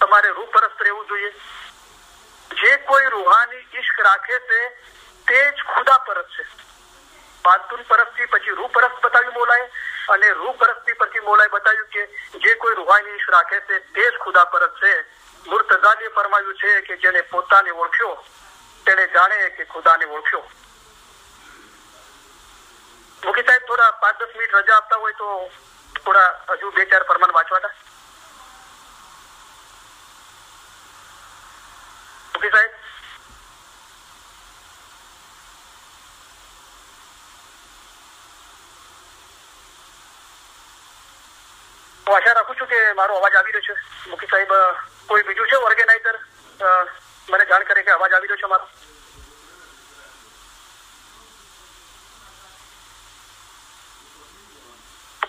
તમારે રૂહ પરસ્ત રહેવું જોઈએ. જે કોઈ રૂહાની ઇશ્ક રાખે છે તે જ ખુદા પરસ્ત છે. બાતુન પરસ્તી પછી રૂહ પરસ્ત બતાવ્યું મોલાએ, અને રૂહ પરસ્તી પછી મોલાએ બતાવ્યું કે જે કોઈ રૂહાની ઇશ્ક રાખે છે તે જ ખુદા પરસ્ત છે. મુર્તઝાલીએ ફરમાવ્યું છે કે જેને પોતાને ઓળખ્યો તેને જાણે કે ખુદાને ઓળખ્યો. મુખી સાહેબ થોડા 5-10 મિનિટ રજા આપતા હોય તો થોડા હજુ 2-4 ફરમાન વાંચવાતા. મુખી સાહેબ, હું આશા રાખું છું કે મારો અવાજ આવી રહ્યો છે. મુખી સાહેબ, કોઈ બીજું છે ઓર્ગેનાઇઝર મને જાણ કરે કે અવાજ આવી રહ્યો છે મારો?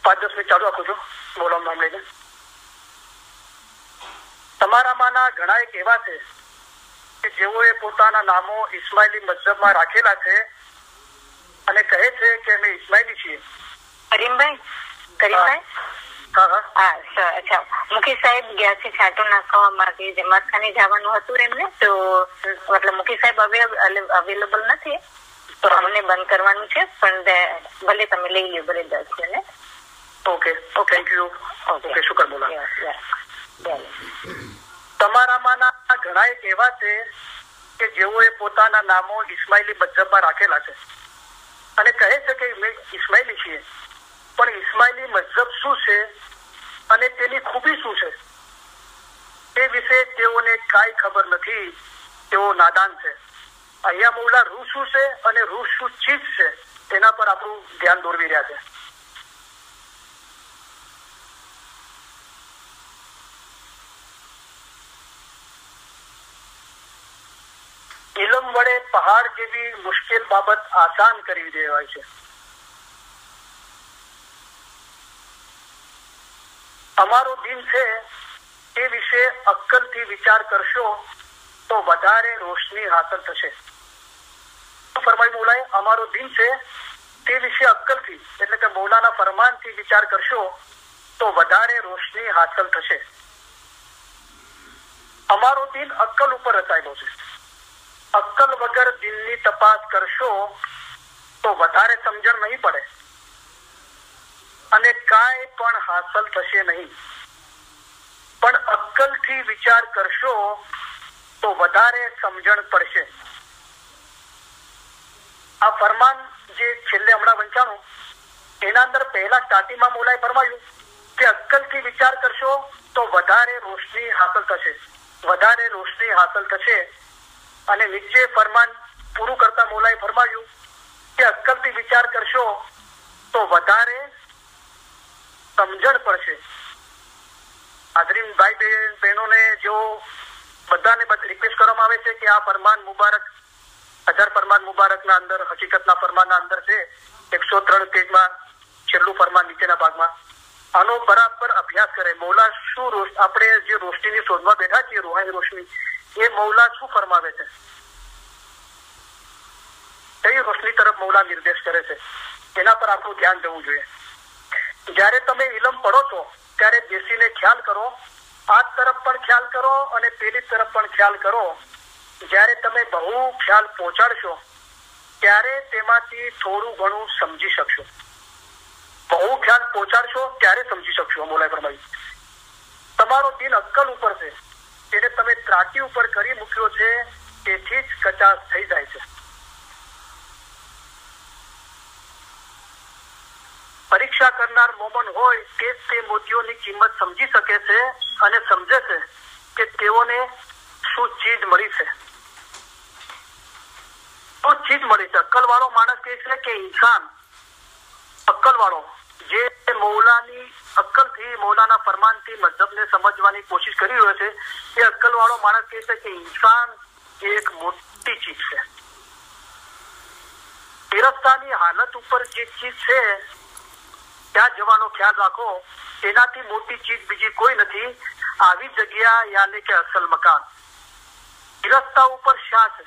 પાંચ 10 મિનિટ ચાલુ રાખું છું બોલવાનું નામ લઈને. તમારામાંના ઘણા એક એવા છે કે જેઓએ પોતાના નામો ઇસ્માઇલી મઝહબમાં રાખેલા છે અને કહે છે કે અમે ઇસ્માઇલી છીએ. કરીમભાઈ અચ્છા, મુખી સાહેબ ગયા છે છાંટો નાખવા માટે, જમાત ખાને જવાનું હતું એમને, તો મતલબ મુખી સાહેબ અવેલેબલ નથી, તો અમને બંધ કરવાનું છે, પણ ભલે તમે લઈ લ્યો, ભલે 10 minute. Okay, thank you. Okay, શુક્ર બોલા. તમારામાંના ઘણા એક એવા છે કે જેઓએ પોતાના નામો ઇસ્માઇલી મઝહબમાં રાખેલા છે અને કહે છે કે અમે ઇસ્માઇલી છીએ, પણ ઇસ્માઇલી મઝહબ શું છે અને તેની ખૂબી શું છે તે વિશે તેઓને કાંઈ ખબર નથી. તેઓ નાદાન છે. અહીંયા મૌલા રૂહ શું છે અને રૂહ શું ચીજ છે તેના પર આપણું ધ્યાન દોરવી રહ્યા છે. ઇલમ વડે પહાડ જેવી મુશ્કેલ બાબત આસાન કરી દેવાય છે. અમારો દિન છે તે વિશે અક્કલથી વિચાર કરશો તો વધારે રોશની હાંસલ થશે. ફરમાઈ મૌલાએ, અમારો દિન છે તે વિશે અક્કલથી એટલે કે મૌલાના ફરમાનથી વિચાર કરશો તો વધારે રોશની હાંસલ થશે. અમારો દિન અક્કલ ઉપર રચાયેલો છે. અક્કલ વગર દિલની તપાસ કરશો તો વધારે સમજણ નહીં પડે અને કાંઈ પણ હાંસલ થશે નહીં. પણ અક્કલથી વિચાર કરશો તો વધારે સમજણ પડશે. આ ફરમાન જે છેલ્લે હમણાં વંચાણું એના અંદર પહેલા સ્ટાર્ટિંગમાં મૌલાએ ફરમાયું કે અક્કલથી વિચાર કરશો તો વધારે રોશની હાંસલ થશે, વધારે રોશની હાંસલ થશે. અને નીચે ફરમાન પૂરું કરતા મૌલાએ ફરમાયું કે અક્કલથી વિચાર કરશો તો વધારે સમજણ પડશે. હાજરીન ભાઈ બહેનોને જો બધાને રિક્વેસ્ટ કરવામાં આવે છે કે આ ફરમાન મુબારક 1000 ફરમાન મુબારકના અંદર હકીકતના ફરમાનના અંદર છે 103 પેજમાં છેલ્લું ફરમાન નીચેના ભાગમાં, આનો બરાબર અભ્યાસ કરે. મૌલા શું આપણે જે રોશનીની શોધમાં બેઠા છીએ, રૂહાની રોશની, એ મૌલા શું ફરમાવે છે, કઈ રોશની તરફ મૌલા નિર્દેશ કરે છે, એના પર આપણું ધ્યાન જવું જોઈએ. જયારે તમે ઇલમ પડો છો ત્યારે બેસીને ખ્યાલ કરો, આ તરફ પણ ખ્યાલ કરો અને પેલી તરફ પણ ખ્યાલ કરો. જયારે તમે બહુ ખ્યાલ પહોંચાડશો ત્યારે તેમાંથી થોડું ઘણું સમજી શકશો. બહુ ખ્યાલ પહોંચાડશો ત્યારે સમજી શકશો. મૌલાએ ફરમાવ્યું તમારો દિન અક્કલ ઉપર છે એને તમે ત્રાટી ઉપર કરી મૂક્યો છે, તેથી જ કચાશ થઈ જાય છે. પરીક્ષા કરનાર મોમન હોય તે જ તે મોતીઓની કિંમત સમજી શકે છે અને સમજે છે કે તેઓને શું ચીજ મળી છે. શું ચીજ મળી છે? અક્કલવાળો માણસ કહે છે કે ઇન્સાન અક્કલવાળો જે મૌલાની અક્કલથી, મૌલાના ફરમાનથી મઝહબને સમજવાની કોશિશ કરી રહ્યો છે, એ અક્કલવાળો માણસ કહે છે કે ઇન્સાન એ એક મોટી ચીજ છે. ફેરફતાની હાલત ઉપર જે ચીજ છે ત્યાં જવાનો ખ્યાલ રાખો. એનાથી મોટી ચીજ બીજી કોઈ નથી. આવી જગ્યા યાને કે અસલ મકાન. ફેરફતા ઉપર શા છે?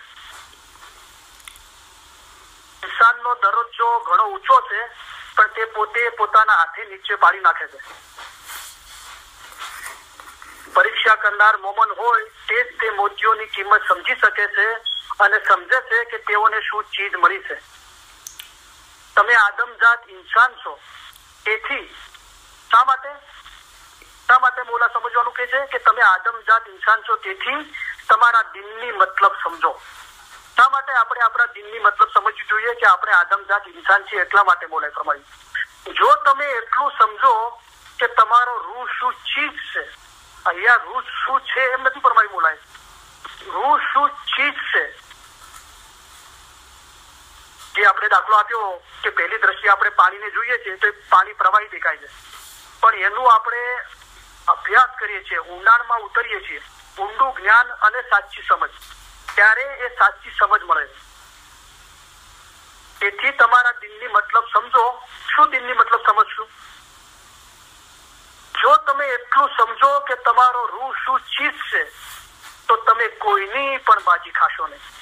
ઇન્સાનનો દરજ્જો ઘણો ઊંચો છે, પણ તે પોતે પોતાના હાથે નીચે પાડી નાખે છે. પરીક્ષા કરનાર મોમન હોય તે જ તે મોતીઓની કિંમત સમજી શકે છે અને સમજે છે કે તેઓને શું ચીજ મળી છે. તમે આદમજાત ઇન્સાન છો, તેથી શા માટે મોલા સમજવાનું કહે છે કે તમે આદમજાત ઇન્સાન છો, તેથી તમારા દિનની મતલબ સમજો. શા માટે આપણે આપણા દિનની મતલબ સમજવી જોઈએ કે આપણે આદમજાત ઇન્સાન છીએ? એટલા માટે મોલાએ ફરમાવ્યું. જો તમે એટલું સમજો કે તમારો રૂહ શું ચીજ છે, અહીંયા રૂહ શું છે એમ નથી ફરમાવ્યું મોલાએ, રૂહ શું ચીજ છે. જે આપણે દાખલો આપ્યો કે પહેલી દ્રષ્ટિએ આપણે પાણીને જોઈએ છીએ તો પાણી પ્રવાહી દેખાય છે, પણ એનું આપણે અભ્યાસ કરીએ છીએ, ઊંડાણમાં ઉતરીએ છીએ, ઊંડું જ્ઞાન અને સાચી સમજ, ત્યારે એ સાચી સમજ મળે છે. તેથી તમારા દિનની મતલબ સમજો. શું દિનની મતલબ સમજશું? જો તમે એટલું સમજો કે તમારો રૂહ શું ચીજ છે, તો તમે કોઈની પણ બાજી ખાશો નહીં.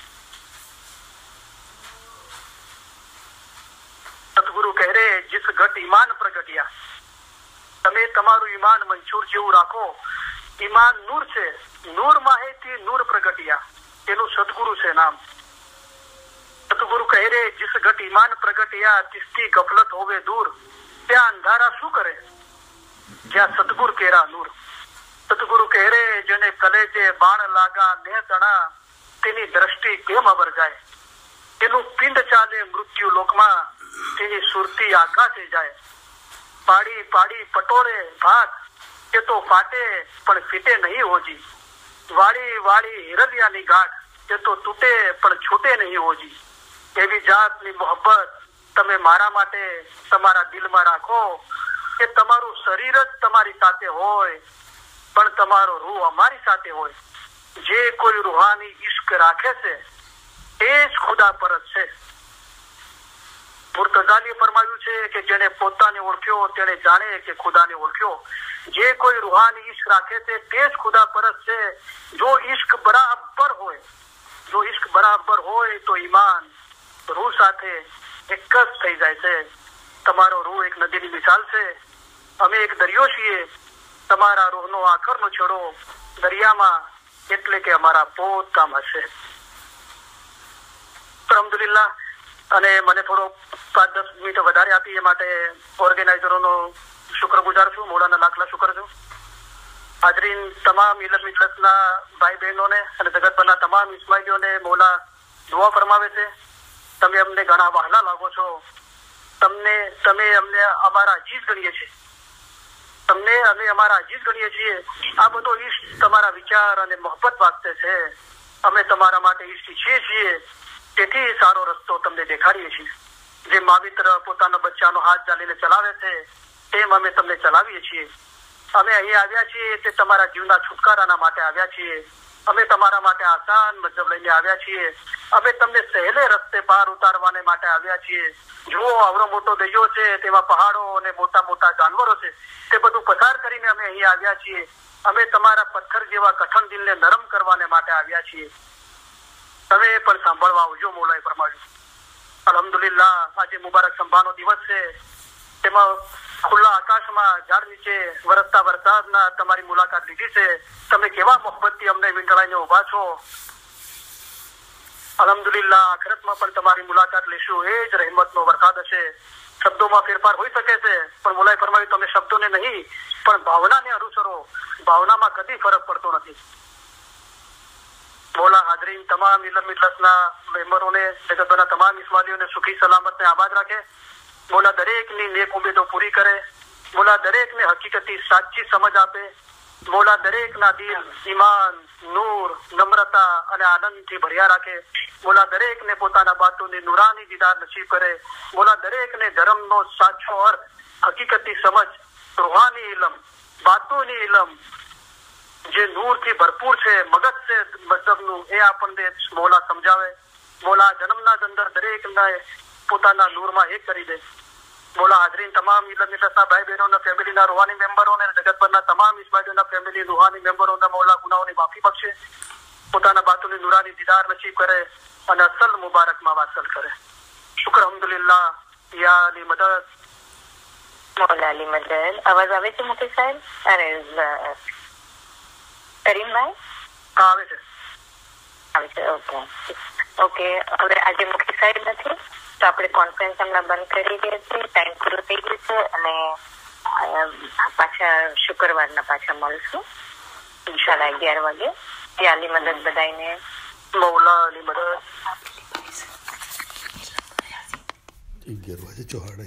સદગુરુ કહે રે જીસ ઘટ ઈમાન પ્રગટ્યા. તમે તમારું ઈમાન મંચૂર જેવું રાખો. ઈમાન નૂર છે, નૂર માહેથી નૂર પ્રગટ્યા, એનું સદગુરુ છે નામ. સદગુરુ કહે રે જીસ ઘટ ઈમાન પ્રગટ્યા તિસથી ગફલત હોવે દૂર. ત્યાં અંધારા શું કરે જ્યાં સદગુરુ કેરા નૂર. સદગુરુ કહે રે જેને કલેજે બાણ લાગા ને તણા, તેની દ્રષ્ટિ કેમ અબર જાય. તેનું પિંડ ચાલે મૃત્યુ લોકમાં, તેની સુરતી આકાશે જાય. પાડી પાડી પટોરે ભાત, એ તો ફાટે પણ ફીટે નહીં હોજી. વાળી વાળી હિરલિયાની ગાંઠ, એ તો તૂટે પણ છૂટે નહીં હોજી. એવી જાતની મોહબ્બત તમે મારા માટે તમારા દિલમાં રાખો કે તમારું શરીર જ તમારી સાથે હોય, પણ તમારો રૂહ અમારી સાથે હોય. જે કોઈ રૂહાની ઈશ્ક રાખે છે એ જ ખુદા પરત છે. મુર્તઝાલીએ ફરમાવ્યું છે કે જેને પોતાને ઓળખ્યો તેને જાણે કે ખુદાને ઓળખ્યો. જે કોઈ રૂહાની ઈશ્ક રાખે છે તે જ ખુદા પરત છે. જો ઈશ્ક બરાબર હોય તો ઈમાન રૂહ સાથે એક જ થઈ જાય છે. તમારો રૂહ એક નદીની મિસાલ છે. અમે એક દરિયો છીએ. તમારા રૂહનો આખરનો છેડો દરિયામાં, એટલે કે અમારા પોતામાં છે. અલ્હમ્દુલિલ્લાહ. અને મને થોડો 5-10 મિનિટ વધારે આપી એ માટે ઓર્ગેનાઇઝરોનો શુક્રગુજાર છું. મોલાના લાખલા શુક્ર છું. હાજરીન તમામ મિલતના ભાઈ બહેનોને અને જગતભરના તમામ ઇસ્માઇલીઓને મોલા દુઆ ફરમાવે છે. તમે અમને ઘણા વહાલા લાગો છો. તમે અમને અમારા અજીઝ ગણીએ છીએ. અમે અમારા અજીઝ ગણીએ છીએ. આ બધો ઈશ્ક તમારા વિચાર અને મોહબ્બત વાસ્તે છે. અમે તમારા માટે ઈશ્ક ઈચ્છીએ છીએ, તેથી સારો રસ્તો તમને દેખાડીએ છીએ. જે માવિત્ર પોતાના બચ્ચાનો હાથ ચાલીને ચલાવે છે તેમ અમે તમને ચલાવીએ છીએ. અમે અહીં આવ્યા છીએ તે તમારા જીવના છુટકારાના માટે આવ્યા છીએ. અમે તમારા માટે આસાન મતલબ લઈને આવ્યા છીએ. અમે તમને સહેલે રસ્તે પાર ઉતારવાને માટે આવ્યા છીએ. જુઓ, આવડો મોટો દરિયો છે, તેમાં પહાડો અને મોટા મોટા જાનવરો છે. તે બધું પસાર કરીને અમે અહીં આવ્યા છીએ. અમે તમારા પથ્થર જેવા કઠણ દિલને નરમ કરવાને માટે આવ્યા છીએ. તમે પણ સાંભળવા આવજો, મોલાએ ફરમાવ્યું. અલ્હમ્દુલિલ્લાહ. આજે મુબારક સંભાનો દિવસ છે. તેમાં ખુલ્લા આકાશમાં ઝાડ નીચે વરસતા વરસાદના તમારી મુલાકાત લીધી છે. તમે કેવા મોહબ્બતથી અમને વીંટળાઈને ઉભા છો. અલ્હમ્દુલિલ્લાહ. આખિરતમાં પણ તમારી મુલાકાત લેશું. એ જ રહેમતનો વરસાદ હશે. શબ્દોમાં ફેરફાર હોઈ શકે છે, પણ મોલાએ ફરમાવ્યું તમે શબ્દોને નહીં પણ ભાવનાને અનુસરો. ભાવનામાં કદી ફરક પડતો નથી. મોલા હાજરીન તમામ ઇલમ ઇજલાસના મેમ્બરોને, જગતભરના તમામ ઇસ્માઈલીઓને સુખી સલામત ને આબાદ રાખે. મોલા દરેકની નેક ઉમેદો પૂરી કરે. મોલા દરેકને હકીકતી સાચી સમજ આપે. મોલા દરેકના દિલ ઈમાન, નૂર, નમ્રતા અને આનંદથી ભર્યા રાખે. મોલા દરેકને પોતાના બાતોની નુરાની દીદાર નસીબ કરે. મોલા દરેકને ધર્મનો સાચો અર્થ, હકીકતી સમજ, રૂહાની ઇલમ, બાતોની ઇલમ જે નૂરથી ભરપૂર છે, મગજ છે મતલબનું, એ આપણને મોલા સમજાવે. મોલા જન્મના અંદર દરેકને પોતાના નૂરમાં એક કરી દે. મોલા હાજરીન તમામ ઇલમ ઇજલાસના ભાઈ બહેનોના ફેમિલીના રૂહાની મેમ્બરોને, જગતભરના તમામ ઇસ્માઈલીઓના ફેમિલી રૂહાની મેમ્બરોના મોલા ગુનાહોની માફી બક્ષે. પોતાના બાતુની નુરાની દીદાર નસીબ કરે અને અસલ મુબારકમાં વાસલ કરે. શુક્ર અલ્હમ્દુલિલ્લાહ. યા અલી મદદ. મોલા અલી મદદ. અવાજ આવે છે મુકેશ સાહેબ? અરે કરીમભાઈ આવે છે. આવે છે. ઓકે. હવે આજે મુકેશ સાહેબ નથી તો આપણે કોન્ફરન્સ હમણાં બંધ કરી દઈએ છીએ. ટાઈમ પૂરો થઈ ગયો છે અને પાછા શુક્રવારના પાછા મળશું ઇન્શાલ્લાહ 11 વાગે. યા અલી મદદ બધાને. મૌલા અલી મદદ. 11 વાગે 11